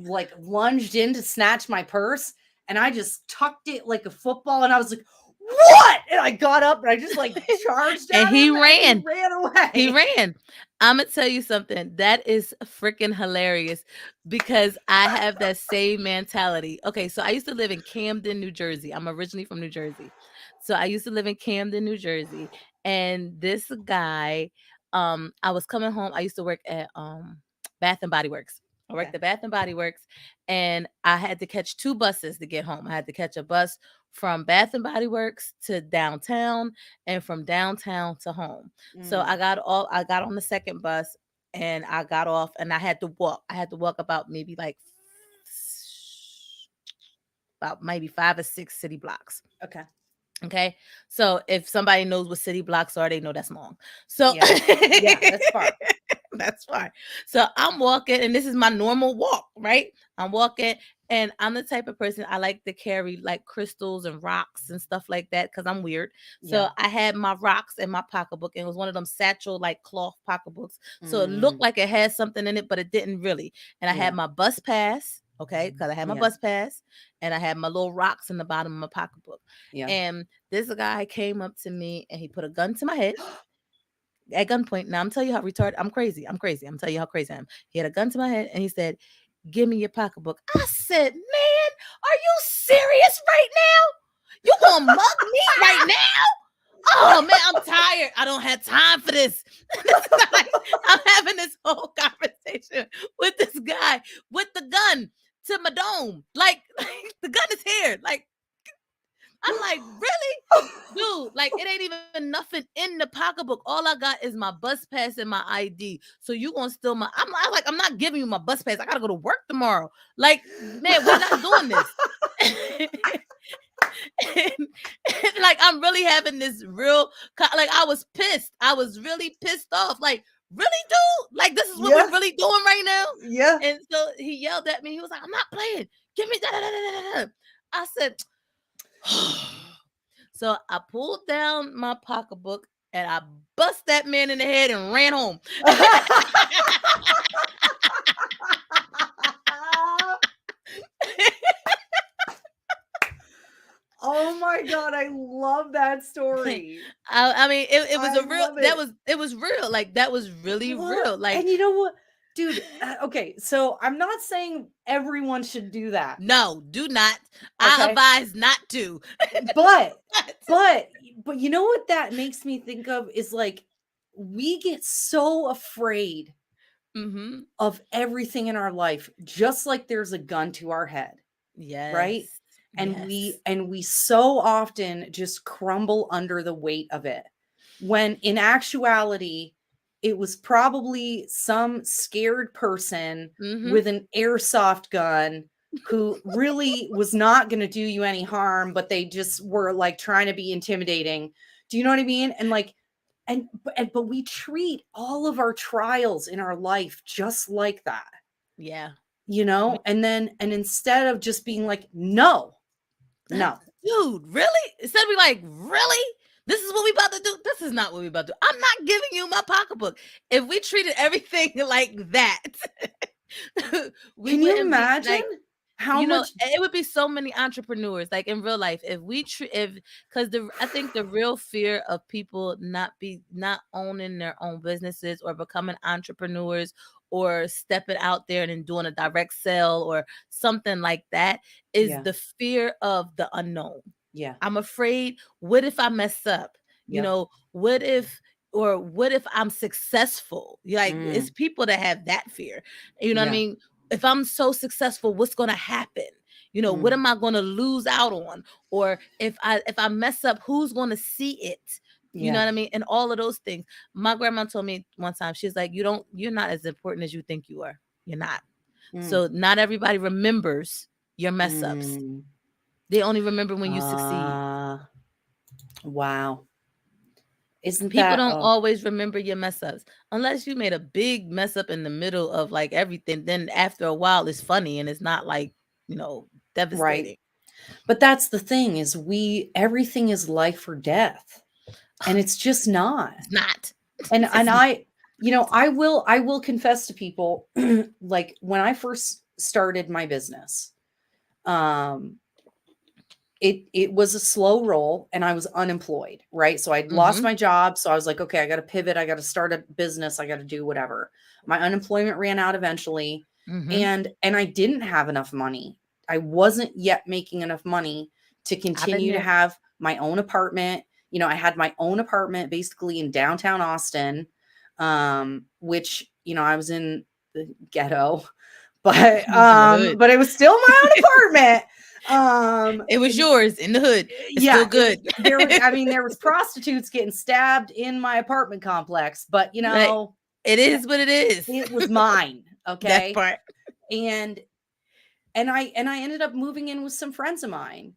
like lunged in to snatch my purse, and I just tucked it like a football, and I was like, "What?" And I got up and I just like charged And at he him, and he ran. ran away. He ran. I'm gonna tell you something. That is freaking hilarious, because I have that same mentality. Okay, so I used to live in Camden, New Jersey. I'm originally from New Jersey. So I used to live in Camden, New Jersey. And this guy, I was coming home. I used to work at Bath and Body Works. I Okay. worked at Bath and Body Works, and I had to catch 2 buses to get home. I had to catch a bus from Bath and Body Works to downtown, and from downtown to home. So Mm, I got on the second bus, and I got off, and I had to walk. I had to walk about maybe like about maybe 5 or 6 city blocks. okay. Okay. So if somebody knows what city blocks are, they know that's long. So Yeah. Yeah, that's far. that's fine. So I'm walking, and this is my normal walk, right? I'm walking, and I'm the type of person, I like to carry like crystals and rocks and stuff like that, because I'm weird. So Yeah. I had my rocks in my pocketbook, and it was one of them satchel like cloth pocketbooks. So it looked Mm, like it had something in it, but it didn't really. And I had yeah. my bus pass. Okay, because I had my Yeah. bus pass and I had my little rocks in the bottom of my pocketbook. Yeah. And this guy came up to me and he put a gun to my head at gunpoint. Now I'm telling you how retarded I'm crazy. I'm crazy. I'm telling you how crazy I am. He had a gun to my head and he said, "Give me your pocketbook." I said, "Man, are you serious right now? You gonna mug me right now? Oh man, I'm tired. I don't have time for this." I'm having this whole conversation with this guy with the gun to my dome. Like the gun is here. Like I'm like, really? Dude, like it ain't even nothing in the pocketbook. All I got is my bus pass and my ID. So you gonna steal my I'm not giving you my bus pass. I gotta go to work tomorrow. Like, man, we're not doing this. And, like I'm really having this real like I was pissed. I was really pissed off. Like, really, dude? Like this is what Yeah. we're really doing right now? Yeah. And so he yelled at me. He was like, "I'm not playing. Give me that." I said, so I pulled down my pocketbook and I bust that man in the head and ran home. Oh my God, I love that story. I mean, it was I a real. love it. It was real. Like that was really real. Like, and you know what, dude? Okay, so I'm not saying everyone should do that, no, do not. I okay? advise not to. But but you know what that makes me think of is like we get so afraid Mm-hmm. of everything in our life, just like there's a gun to our head, right? Yes. And Yes. we so often just crumble under the weight of it, when in actuality it was probably some scared person Mm-hmm. with an airsoft gun who really was not going to do you any harm, but they just were like trying to be intimidating. Do you know what I mean? And like but we treat all of our trials in our life just like that, Yeah. you know? And instead of just being like, no, Dude, really? Instead of be like, really? This is what we about to do? This is not what we about to do. I'm not giving you my pocketbook. If we treated everything like that, we can you wouldn't be imagine like, how much? it would be so many entrepreneurs like in real life if we if because I think the real fear of people not owning their own businesses or becoming entrepreneurs or stepping out there and then doing a direct sale or something like that is Yeah. the fear of the unknown. Yeah. I'm afraid, what if I mess up? Yeah. What if, or what if I'm successful? Like it's people that have that fear. You know what I Yeah. mean? If I'm so successful, what's going to happen? What am I going to lose out on? Or if I mess up, who's going to see it? You know Yeah. what I mean? And all of those things. My grandma told me one time, she's like, you're not as important as you think you are. You're not. So not everybody remembers your mess ups. They only remember when you succeed. Wow. Isn't People that don't always remember your mess ups unless you made a big mess up in the middle of like everything. Then after a while, it's funny and it's not like, devastating. right? But that's the thing, is everything is life or death. And it's just not. It's not. And It's not. I will confess to people, like when I first started my business, it was a slow roll and I was unemployed, right? So I'd lost my job. So I was like, okay, I got to pivot. I got to start a business. I got to do whatever. My unemployment ran out eventually. And I didn't have enough money. I wasn't yet making enough money to continue to have my own apartment. I had my own apartment basically in downtown Austin, which, I was in the ghetto, but it was still my own apartment. It was yours in the hood. It's yeah, still good. There was prostitutes getting stabbed in my apartment complex, but Like, it is what it is. it was mine. Okay. That part. And I ended up moving in with some friends of mine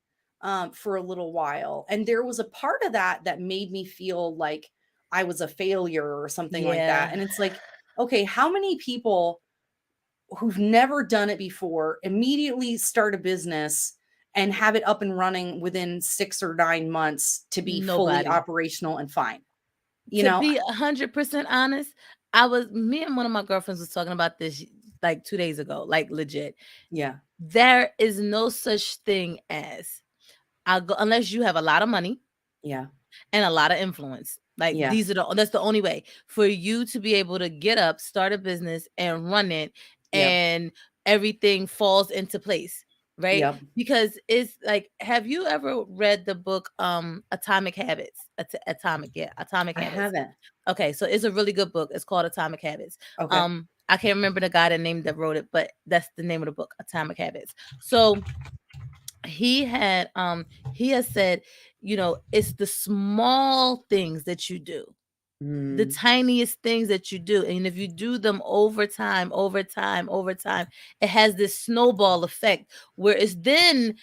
for a little while. And there was a part of that made me feel like I was a failure or something like that. And it's like, okay, how many people who've never done it before immediately start a business and have it up and running within 6 or 9 months to be fully operational and fine? To be 100% honest, me and one of my girlfriends was talking about this like 2 days ago, like legit. Yeah. There is no such thing as unless you have a lot of money Yeah. and a lot of influence. Like Yeah. that's the only way for you to be able to get up, start a business and run it, Yep. and everything falls into place, right? Yep. Because it's like, have you ever read the book Atomic Habits? Atomic I Habits. haven't. Okay, so it's a really good book. It's called Atomic Habits. Okay. I can't remember the guy that wrote it, but that's the name of the book, Atomic Habits. So he has said, it's the small things that you do, the Mm, tiniest things that you do, and if you do them over time, it has this snowball effect where it's then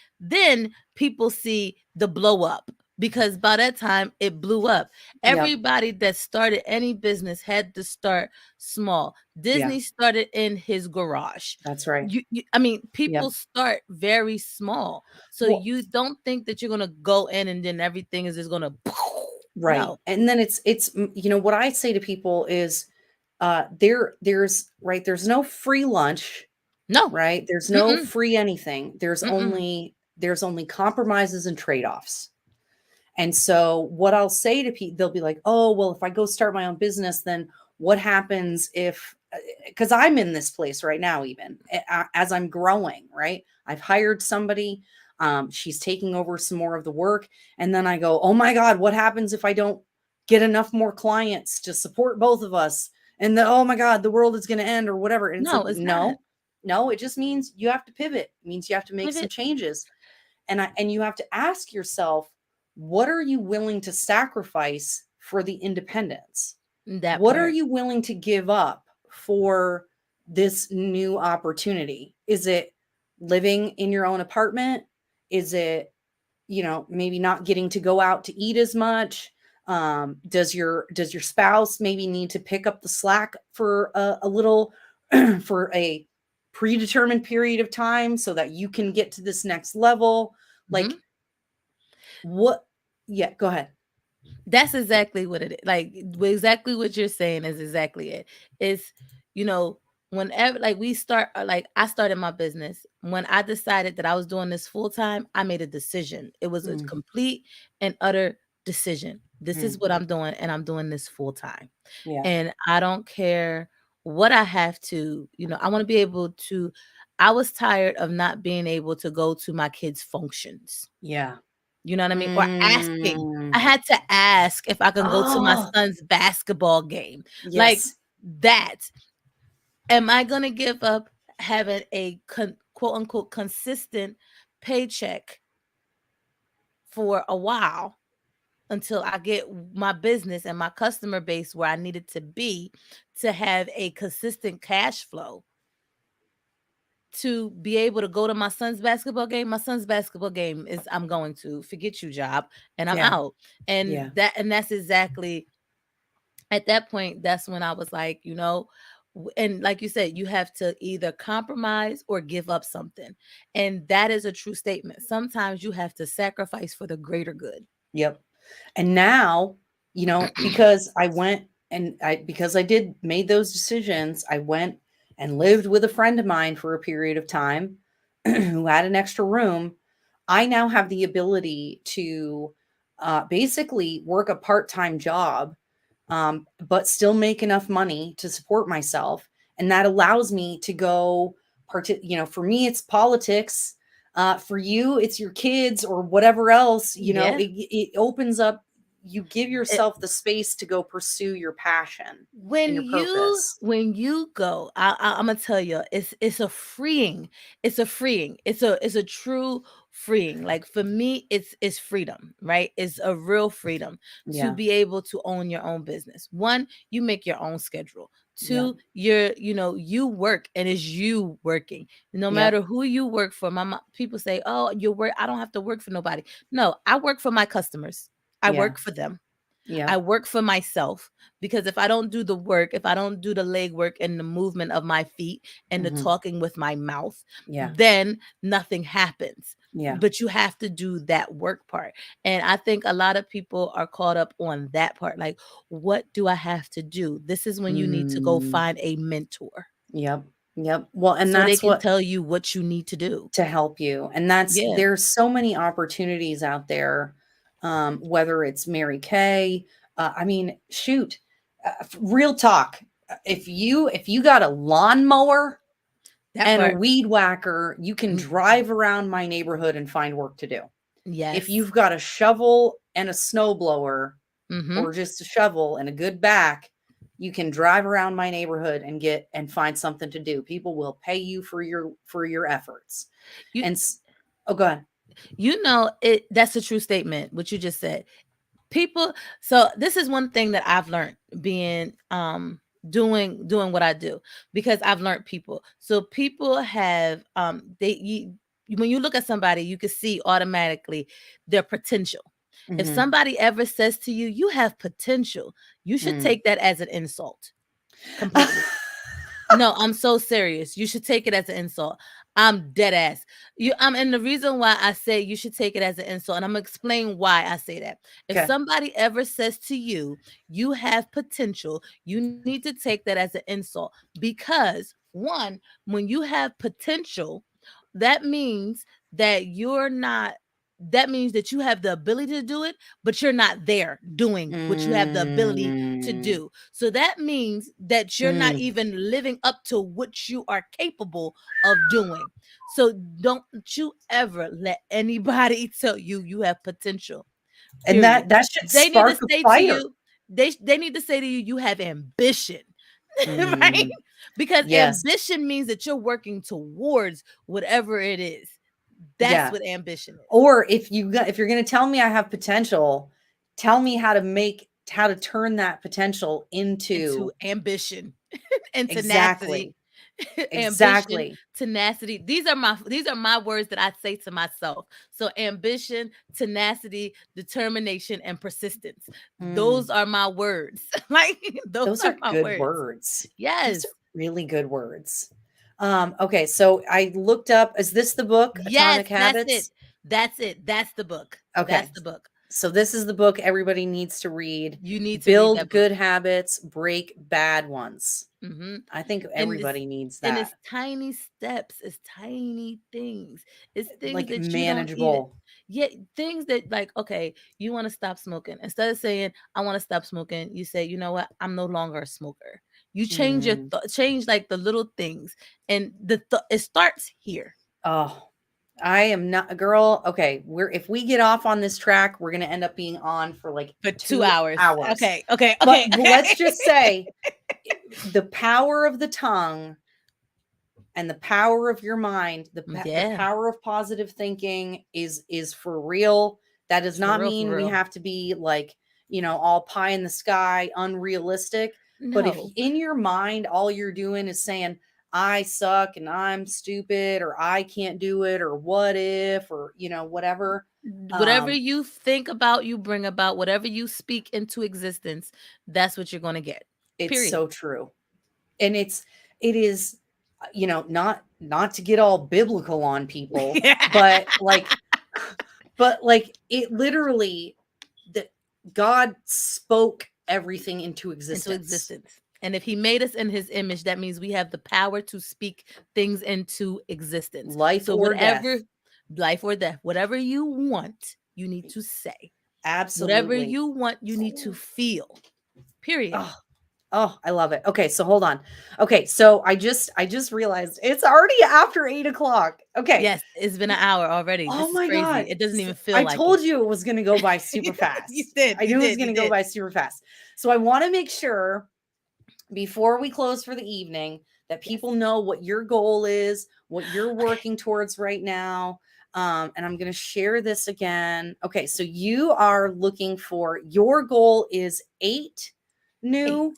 people see the blow up, because by that time it blew up. yep. Everybody that started any business had to start small. Yeah. Disney started in his garage. That's right. I mean, people Yep. start very small, so Well, you don't think that you're gonna go in and then everything is just gonna right. no. And then what I say to people is there's no free lunch, No. right? There's no Mm-mm. free anything. Mm-mm. There's only compromises and trade-offs. And so what I'll say to people, they'll be like, "Oh, well, if I go start my own business, then what happens if?" Because I'm in this place right now, even as I'm growing, right? I've hired somebody. She's taking over some more of the work, and then I go, "Oh my God, what happens if I don't get enough more clients to support both of us?" And oh my God, the world is going to end or whatever. And it's like, No, it's not. no, it just means you have to pivot. It means you have to make some Pivot. changes, and you have to ask yourself, what are you willing to sacrifice for the independence? That What are part. you willing to give up for this new opportunity? Is it living in your own apartment? Is it, maybe not getting to go out to eat as much? Does your spouse maybe need to pick up the slack for a little for a predetermined period of time so that you can get to this next level? Mhm. Like, what? Yeah, go ahead. That's exactly what it is. Like, exactly what you're saying is exactly it. It's, you know, whenever, like, like I started my business, when I decided that I was doing this full time, I made a decision. It was a Mm, complete and utter decision. This is mm, what I'm doing, and I'm doing this full time. yeah, And I don't care what I have to, I want to be able to. I was tired of not being able to go to my kids' functions. yeah. You know what I mean? Or asking. I Mm. had to ask if I can go to my Oh, son's basketball game. Like yes. that. Am I going to give up having a quote unquote consistent paycheck for a while until I get my business and my customer base where I need it to be to have a consistent cash flow to be able to go to my son's basketball game? My son's basketball game is, I'm going to forget you job and I'm Yeah, out. And yeah, that's exactly, at that point, that's when I was like, and like you said, you have to either compromise or give up something. And that is a true statement. Sometimes you have to sacrifice for the greater good. yep. And now, because I did made those decisions, I went and lived with a friend of mine for a period of time who had an extra room. I now have the ability to basically work a part-time job, but still make enough money to support myself. And that allows me to go for me, it's politics. For you, it's your kids or whatever else, Yeah. it opens up, you give yourself the space to go pursue your passion and when your you purpose. when you go, I'm gonna tell you, it's a freeing, it's a true freeing. Like for me, it's freedom, right? It's a real freedom to Yeah. be able to own your own business. One, you make your own schedule. Yeah. Two, you work and it's you working, no Yep. matter who you work for. People say, oh, you work, I don't have to work for nobody. No, I work for my customers. I Yeah. work for them. I Yep. work for myself, because if I don't do the work, if I don't do the leg work and the movement of my feet and the Hmm. talking with my mouth, Yeah. then nothing happens. Yeah. But you have to do that work part. And I think a lot of people are caught up on that part. Like, what do I have to do? This is when you need to go Mm, find a mentor. yep. Yep. Well, and so they that's can what tell you what you need to do. to help you. And that's Yeah. there's so many opportunities out there. Whether it's Mary Kay, I mean, shoot, real talk. If you got a lawnmower That and a part. weed whacker, you can Mm, drive around my neighborhood and find work to do. If yes. you've got a shovel and a snowblower, Mm-hmm. or just a shovel and a good back, you can drive around my neighborhood and get and find something to do. People will pay you for your efforts. You And oh, go ahead. you know it. That's a true statement. What you just said. People. So this is one thing that I've learned being doing what I do, because I've learned people. So people have when you look at somebody, you can see automatically their potential. If Mm-hmm. somebody ever says to you, "You have potential," you should Mm. take that as an insult completely. No, I'm so serious. You should take it as an insult. I'm dead ass. And the reason why I say you should take it as an insult, and I'm gonna explain why I say that. If Okay. somebody ever says to you, "You have potential," you need to take that as an insult, because one, when you have potential, that means that you're not. That means that you have the ability to do it, but you're not there doing what you have the ability to Mm. do. So that means that you're not Mm. even living up to what you are capable of doing. So don't you ever let anybody tell you you have potential. And Period. that should They need to spark a say to fire. you, they need to say to you, you have ambition. Right? Mm. Because Yes. ambition means that you're working towards whatever it is. That's Yeah. what ambition is. Or if you're going to tell me I have potential, tell me how to turn that potential Into into ambition and tenacity. exactly. Ambition, Exactly. tenacity. These are my words that I say to myself. So ambition, tenacity, determination, and persistence. Mm. Those are my words. Like those Those are are my good words. words. Those Yes. are really good words. Okay, so I looked up, is this the book, Yes, Atomic that's it. Habits? That's it. That's the book. That's Okay. the book. So this is the book everybody needs to read. You need to read Build that book. good habits, break bad ones. Hmm. I think And it's everybody needs and it's that. tiny steps, it's tiny things. It's things Like that you don't even manageable. yet things that, like, okay, you want to stop smoking. Instead of saying I want to stop smoking, you say, you know what, I'm no longer a smoker. You change your Mm. change like the little things, and it starts here. Oh, I am not a girl. Okay, if we get off on this track, we're gonna end up being on for like For 2 2 hours. hours. Okay, okay, But okay, let's okay. just say the power of the tongue and the power of your mind, the Yeah, power of positive thinking is for real. That does for not real, for mean we real. have to be like, all pie in the sky, unrealistic. But if No. in your mind all you're doing is saying I suck and I'm stupid or I can't do it or what if or whatever, Whatever um you think about, you bring about. Whatever you speak into existence, that's what you're going to get. it's Period. so true. And it is not to get all biblical on people, but like it literally that God spoke everything into Into existence. existence. And if he made us in his image, that means we have the power to speak things into existence. Life So or whatever, death. life or death, whatever you want, you need to say. Whatever Absolutely. you want, you need to feel. Period. Oh, oh, I love it. Okay, so hold on. Okay, so I just realized it's already after 8 o'clock. Okay. Yes, it's been an hour already. Oh This is my crazy. God. It doesn't even feel I like it. told you it was gonna go by super You fast. did. I You knew it was did. You gonna go did. by super fast. So I want to make sure before we close for the evening that Yes. people know what your goal is, what you're working towards right now. And I'm going to share this again. Okay, so you are looking for your goal is Eight. new,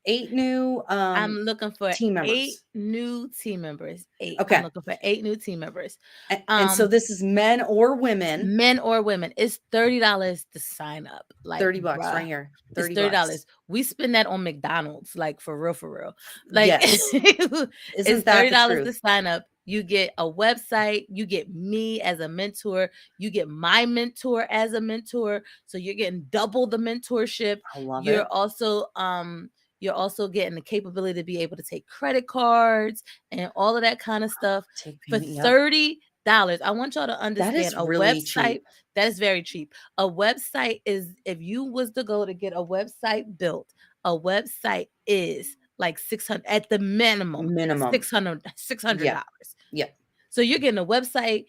eight new I'm looking for team 8 members. new team members. 8. I'm Okay, looking for 8 new team members. and so Um, this is men or women. Men or women. It's $30 to sign up. Like, $30 right bruh, here. it's 30 bucks. $30. We spend that on McDonald's, like for real, for real. Like Yes, it's isn't that the $30 to truth? sign up. You get a website, you get me as a mentor, you get my mentor as a mentor. So you're getting double the mentorship. I love You're it. also You're also getting the capability to be able to take credit cards and all of that kind of stuff Take for payment. Yep. $30. I want y'all to That understand is a really website cheap. that is very cheap. A website is, if you was to go to get a website built, a website is like 600 at the minimum. Minimum. $600. Yep. So you're getting a website,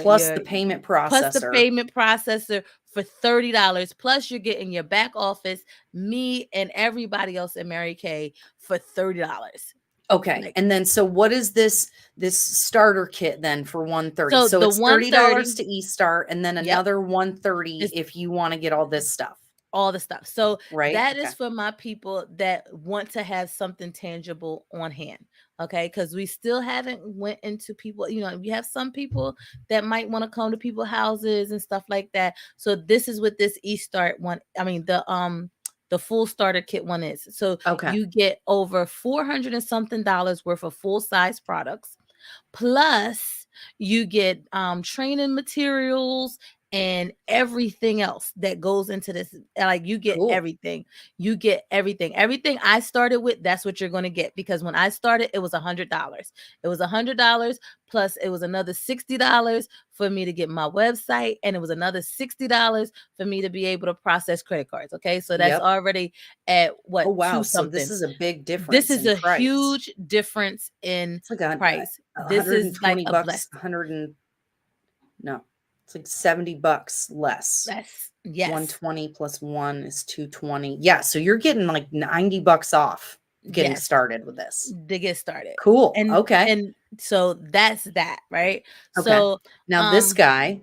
Plus the payment processor. For $30. Plus you're getting your back office, me and everybody else in Mary Kay for $30. Okay. Like, And then, so what is this starter kit then for $130? so So the it's $30 $130, to eStart, and then yep, another $130 is if you want to get all this stuff, all the stuff. So right? that Okay. is for my people that want to have something tangible on hand. Okay. Because we still haven't went into people, you know, we have some people that might want to come to people's houses and stuff like that. So this is what this eStart one, I mean, the full starter kit one is. So Okay. you get over $400 and something worth of full size products. Plus you get training materials and everything else that goes into this. Like, you get Cool. everything. You get everything. Everything I started with, that's what you're going to get. Because when I started, it was $100. It was $100 plus it was another $60 for me to get my website, and it was another $60 for me to be able to process credit cards. Okay, so that's Yep. already at what, Oh wow. two So something. this is a big difference. This is in a price. huge difference in It's like price. This is like a $120, blessing. no, it's like $70 less. Yes. Yes. 120 plus 1 is 220. Yeah, so you're getting like $90 off getting Yes. started with this. To get started. Cool. And Okay. and so that's that, right? Okay. So Now this guy,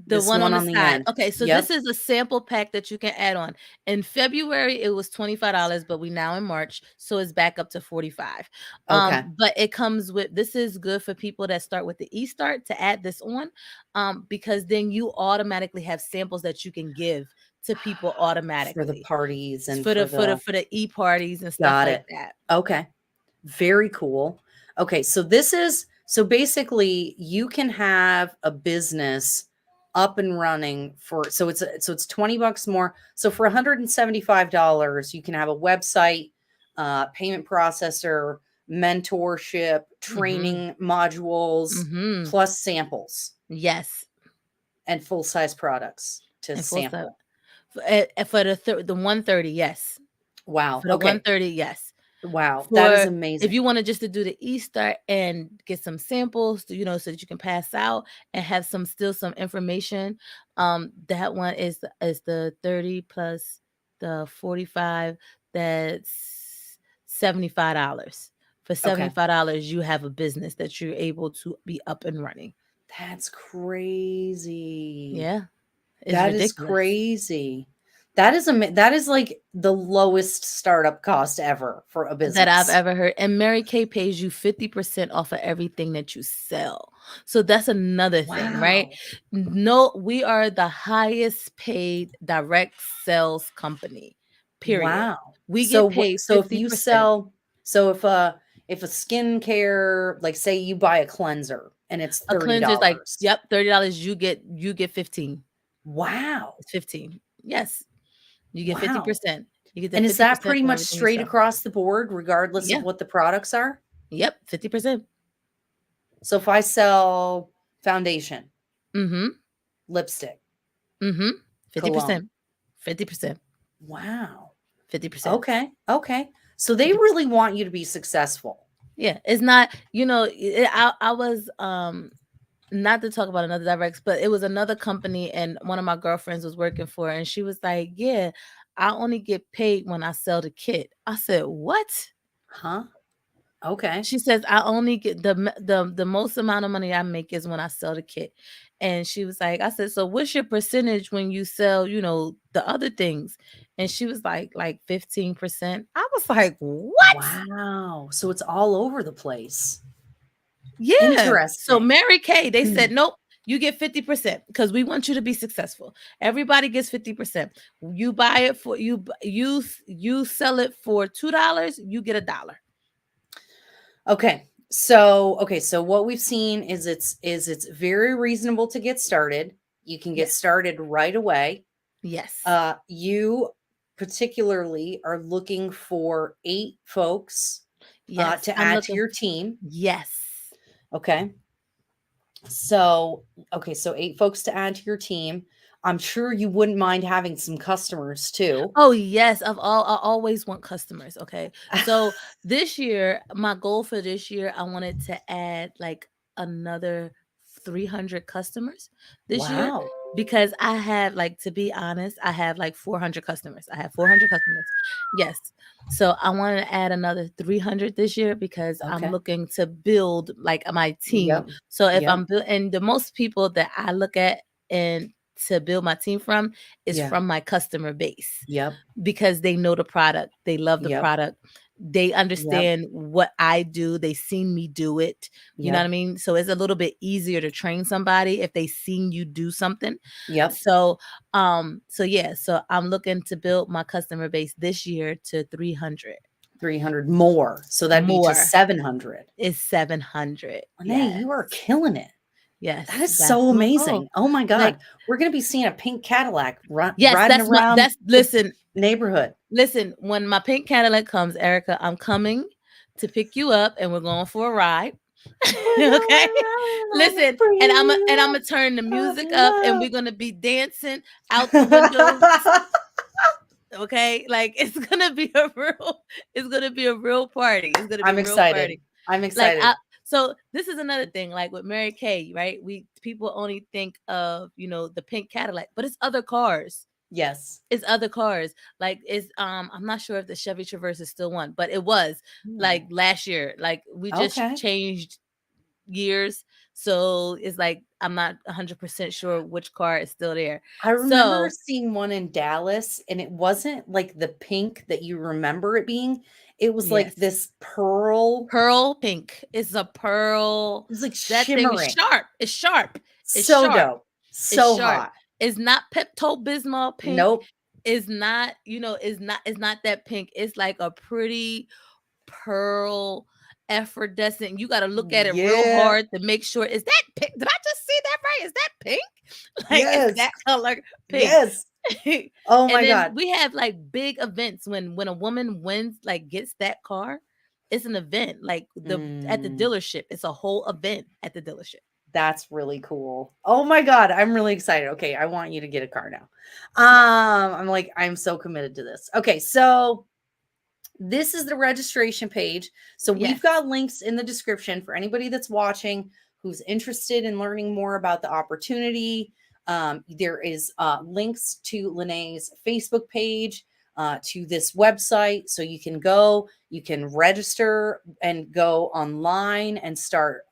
the this one on the on the side. end. Okay, so Yep. this is a sample pack that you can add on. In February, it was $25, but we now in March, so it's back up to $45. Okay. But it comes with, this is good for people that start with the eStart to add this on, because then you automatically have samples that you can give to people automatically For the parties and for the e-parties and stuff got like it. that. Okay. Very cool. Okay, so this is, so basically you can have a business up and running for, so it's $20 more. So for $175, you can have a website, payment processor, mentorship, training modules, plus samples. Yes. And full-size products to And sample. For the 130, yes. Wow. For the Okay. 130, yes. Wow. That is amazing. If you want to just to do the eStart and get some samples, you know, so that you can pass out and have some information, that one is the 30 plus the 45. That's $75. For $75, you have a business that you're able to be up and running. That's crazy. Yeah. It's That ridiculous. is crazy. That is like the lowest startup cost ever for a business that I've ever heard. And Mary Kay pays you 50% off of everything that you sell. So that's another thing, right? No, we are the highest paid direct sales company. Period. Wow. We get paid 50%. If you sell, if a skincare, like say you buy a cleanser and it's $30. A cleanser is like, yep, $30. You get 15. Wow. It's 15. Yes. You get 50%. You get and is that pretty much straight across the board, regardless of what the products are? Yep, 50%. So if I sell foundation, lipstick, 50%. 50%. Wow. 50%. Okay. So they really want you to be successful. Yeah, it's not, you know, I was not to talk about another direct, but it was another company, and one of my girlfriends was working for it, and she was like, yeah, I only get paid when I sell the kit. I said, what? Huh? Okay. She says, I only get the most amount of money I make is when I sell the kit. And she was like, I said, so what's your percentage when you sell, you know, the other things? And she was like 15%. I was like, what? Wow. So it's all over the place. Yeah. Interesting. So Mary Kay, they said, nope, you get 50% because we want you to be successful. Everybody gets 50%. You buy it for you sell it for $2, you get $1. Okay. So what we've seen is it's very reasonable to get started. You can get started right away. Yes. You particularly are looking for 8 folks Yes, to I'm add to looking. your team. Yes. Okay. So, okay, so 8 folks to add to your team. I'm sure you wouldn't mind having some customers too. Oh yes, I always want customers. Okay. So this year, my goal for this year, I wanted to add like another 300 customers this year Wow. because I have, like, to be honest, I have like 400 customers. I have 400 customers. Yes. So I want to add another 300 this year because I'm Okay. looking to build like my team. Yep. So if Yep. I'm and the most people that I look at and to build my team from is Yeah. from my customer base Yep. because they know the product, they love the Yep. product, they Yep. understand what I do, they seen me do it. You know what I Yep. mean? So it's a little bit easier to train somebody if they seen you do something. Yep. So yeah, so I'm looking to build my customer base this year to 300. 300 more. So that'd be to More 700. is 700. Lynnae, Yes. you are killing it. That Yes, is that's so my goal. amazing. Oh my Like, God. We're going to be seeing a pink Cadillac yes, riding around that's the listen, neighborhood. listen, when my pink Cadillac comes, Erica, I'm coming to pick you up and we're going for a ride. Okay. Listen, and I'm gonna turn the music up and we're gonna be dancing out the windows. Okay. Like it's gonna be a real party. It's gonna be I'm a real excited. party. I'm Like excited. so this is another thing, like with Mary Kay, right? People only think of, the pink Cadillac, but it's other cars. Yes. It's other cars. Like it's I'm not sure if the Chevy Traverse is still one, but it was like Ooh. last year. Like we just Okay. changed years. So it's like I'm not 100% sure which car is still there. I remember So seeing one in Dallas and it wasn't like the pink that you remember it being. It was like yes. this pearl. Pearl pink. It's a pearl. It was like That thing is shimmering. sharp. It's sharp. It's So sharp. dope. It's So sharp. hot. It's not Pepto Bismol pink. Nope. It's not, it's not that pink. It's like a pretty pearl effervescent. You got to look at it real Yeah. hard to make sure. Is that pink? Did I just see that right? Is that pink? Like it's Yes. that color pink. Yes. Oh And my then God. we have like big events when a woman wins, like gets that car. It's an event, like at the Mm, dealership. It's a whole event at the dealership. that's really cool. Oh my God. I'm really excited. Okay. I want you to get a car now. Yes. I'm so committed to this. Okay. So this is the registration page. So we've Yes. got links in the description for anybody that's watching who's interested in learning more about the opportunity. There is links to Lynnae's Facebook page, to this website. So you can register and go online and start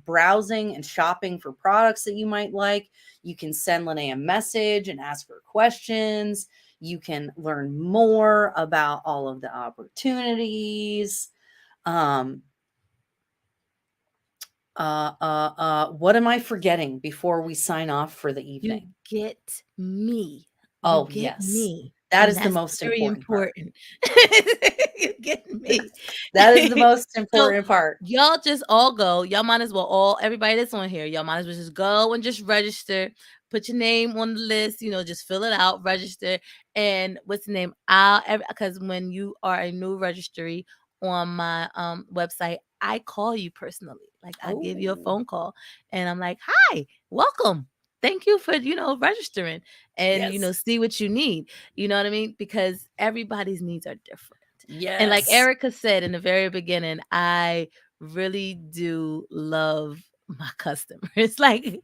browsing and shopping for products that you might like. You can send Lynnae a message and ask her questions. You can learn more about all of the opportunities. What am I forgetting before we sign off for the You evening? get me. You Oh, get yes. me. That And is the that's most very important part. important. You get me. That is the most So important part. y'all just all go. Y'all might as well everybody that's on here, y'all might as well just go and just register. Put your name on the list, just fill it out, register. And what's the name? Because when you are a new registry on my website, I call you personally. Like I give you a Oh, phone call and I'm like, hi, welcome. Thank you for, registering and, yes. see what you need. You know what I mean? Because everybody's needs are different. And like Yes. Erica said in the very beginning, I really do love my customers. Like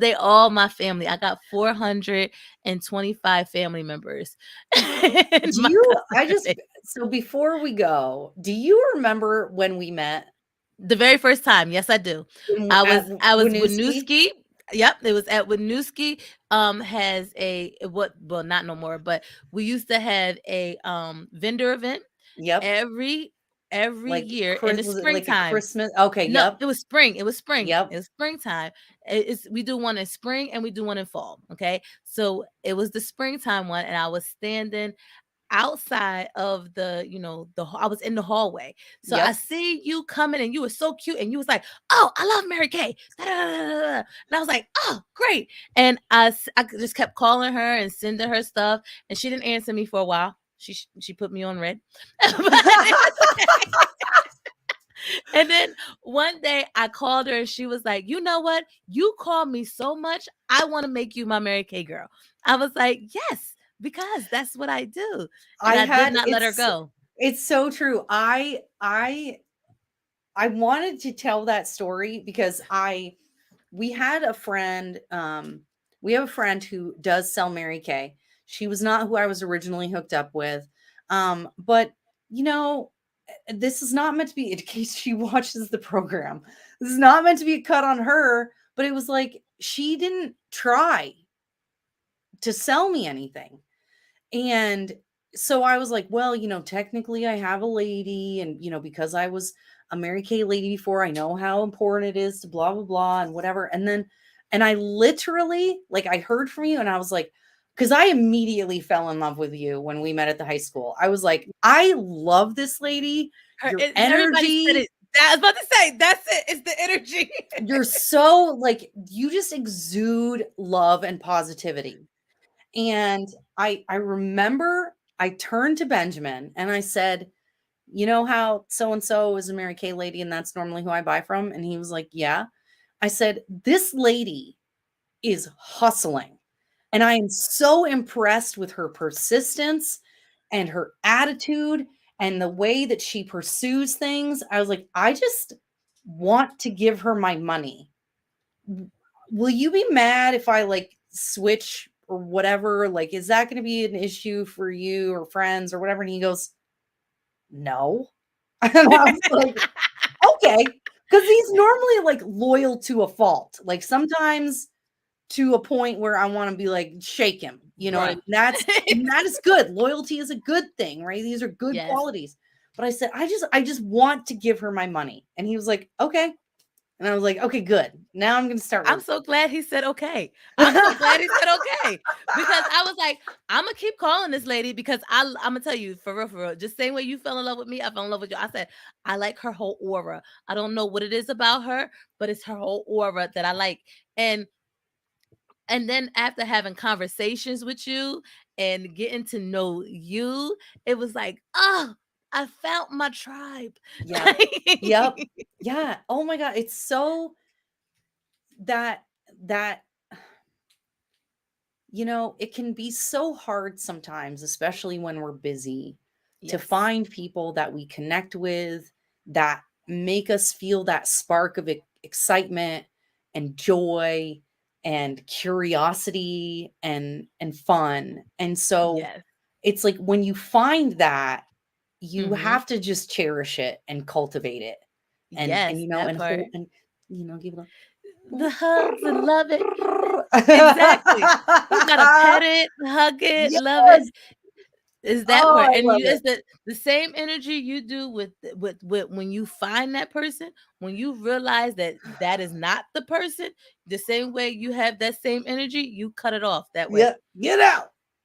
they all my family. I got 425 family members in Do my you, I customer just, base. so before we go, do you remember when we met The very first time, yes, I do. at I was Winooski? Winooski. Yep, it was at Winooski. Has well, not no more, but we used to have a vendor event Yep. every Like, year in the was it like a springtime. Christmas? Okay. No, Yep. it was spring. It was spring. Yep. It was springtime. We do one in spring and we do one in fall. Okay, so it was the springtime one, and I was standing outside of I was in the hallway. So I Yep. see you coming, and you were so cute, and you was like, "Oh, I love Mary Kay." Da, da, da, da, da. And I was like, "Oh, great!" And I just kept calling her and sending her stuff, and she didn't answer me for a while. She put me on red. And then one day I called her and she was like, you know what? You call me so much. I want to make you my Mary Kay girl. I was like, yes, because that's what I do. And I I did had not let her go. it's so true. I wanted to tell that story because we had a friend, we have a friend who does sell Mary Kay. She was not who I was originally hooked up with. But you know, this is not meant to be, in case she watches the program, this is not meant to be a cut on her, but it was like she didn't try to sell me anything. And so I was like, well, technically I have a lady, and because I was a Mary Kay lady before, I know how important it is to blah blah blah and whatever. And I literally, like, I heard from you and I was like, because I immediately fell in love with you when we met at the high school. I was like, I love this lady. Your Everybody said energy, it. I was about to say, that's it. It's the energy. you're so, like, you just exude love and positivity. And I remember I turned to Benjamin and I said, you know how so and so is a Mary Kay lady and that's normally who I buy from? And he was like, yeah. I said, this lady is hustling. And I am so impressed with her persistence and her attitude and the way that she pursues things. I was like, I just want to give her my money. Will you be mad if I, like, switch or whatever? Like, is that going to be an issue for you or friends or whatever? And he goes, no. And I was like, okay. Because he's normally, like, loyal to a fault. Like, sometimes to a point where I want to be like, shake him. You know what I mean? That is good. Loyalty is a good thing, right? These are good qualities. But I said, I just want to give her my money. And he was like, okay. And I was like, okay, good. Now I'm going to start. I'm so glad he said okay. I'm so glad he said okay. Because I was like, I'm going to keep calling this lady because I'm going to tell you, for real, just same way you fell in love with me, I fell in love with you. I said, I like her whole aura. I don't know what it is about her, but it's her whole aura that I like. And then after having conversations with you and getting to know you, it was like, oh, I found my tribe. Yeah. Yep. Yeah. Oh my God. It's so that it can be so hard sometimes, especially when we're busy, to find people that we connect with, that make us feel that spark of excitement and joy and curiosity and fun. And so it's like when you find that, you have to just cherish it and cultivate it. And and hold and give it the hugs and love it. Exactly. You gotta pet it, hug it, love it. Is that part? And it's the same energy you do with when you find that person, when you realize that is not the person, the same way you have that same energy, you cut it off that way. Yeah,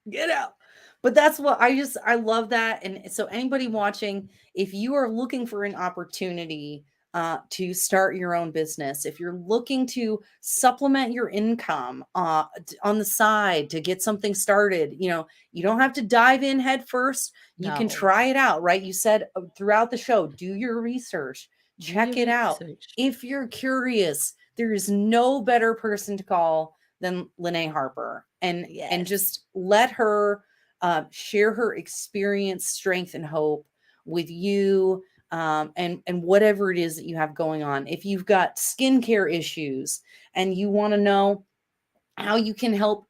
get out. But that's what I love that. And so anybody watching, if you are looking for an opportunity to start your own business, if you're looking to supplement your income on the side to get something started, you don't have to dive in head first. You can try it out, right? You said throughout the show, do your research, check it out. If you're curious, there is no better person to call than Lynnae Harper, and just let her share her experience, strength, and hope with you. And whatever it is that you have going on. If you've got skincare issues and you want to know how you can help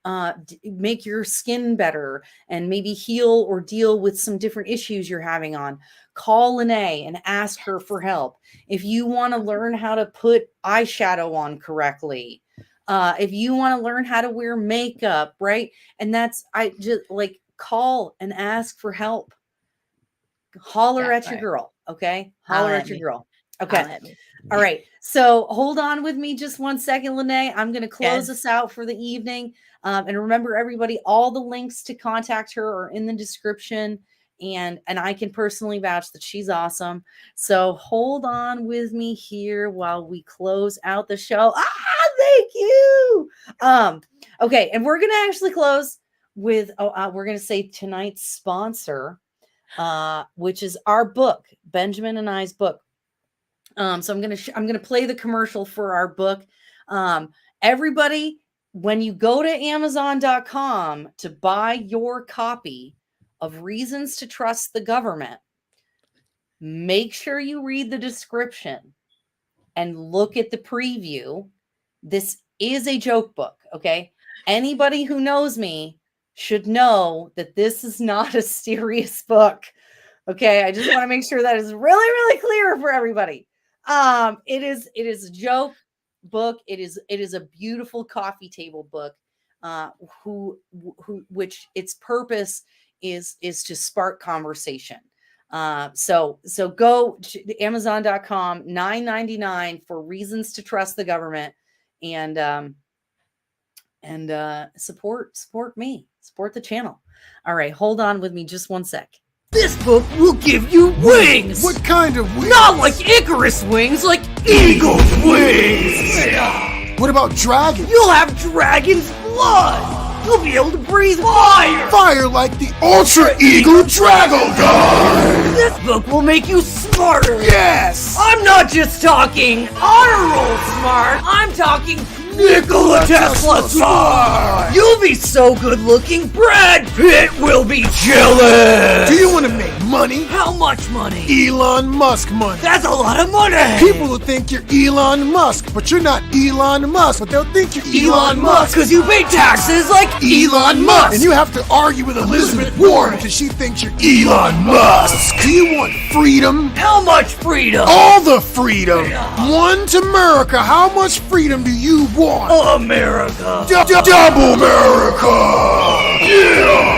make your skin better and maybe heal or deal with some different issues you're having on, call Lynnae and ask her for help. If you want to learn how to put eyeshadow on correctly, if you want to learn how to wear makeup, right? And I just like call and ask for help. Holler at your girl. Okay. Holler at your girl. Okay. All right. So hold on with me just one second, Lynnae. I'm going to close us out for the evening. And remember, everybody, all the links to contact her are in the description. And I can personally vouch that she's awesome. So hold on with me here while we close out the show. Thank you. Okay. And we're going to actually close with we're going to say tonight's sponsor, which is our book, Benjamin and I's book. So I'm going to play the commercial for our book. Everybody, when you go to Amazon.com to buy your copy of Reasons to Trust the Government, make sure you read the description and look at the preview. This is a joke book, okay? Anybody who knows me should know that this is not a serious book, okay? I just want to make sure that is really, really clear for everybody. It is a joke book. It is a beautiful coffee table book, which its purpose is to spark conversation. So go to Amazon.com, $9.99 for Reasons to Trust the Government, and support me, support the channel. All right, hold on with me just one sec. This book will give you wings! What kind of wings? Not like Icarus wings, like eagle's wings! What about dragons? You'll have dragon's blood! You'll be able to breathe fire! Fire like the Ultra Eagle Dragon! This book will make you smarter! Yes! I'm not just talking honor roll smart, I'm talking Nikola Tesla smart! You'll be so good looking, Brad Pitt will be jealous! Do you want to make money? How much money? Elon Musk money. That's a lot of money! People will think you're Elon Musk, but you're not Elon Musk, but they'll think you're Elon Musk, because you pay taxes like Elon Musk! And you have to argue with Elizabeth Warren because she thinks you're Elon Musk. Do you want freedom? How much freedom? All the freedom. One to America. How much freedom do you want? America! Double America! Yeah!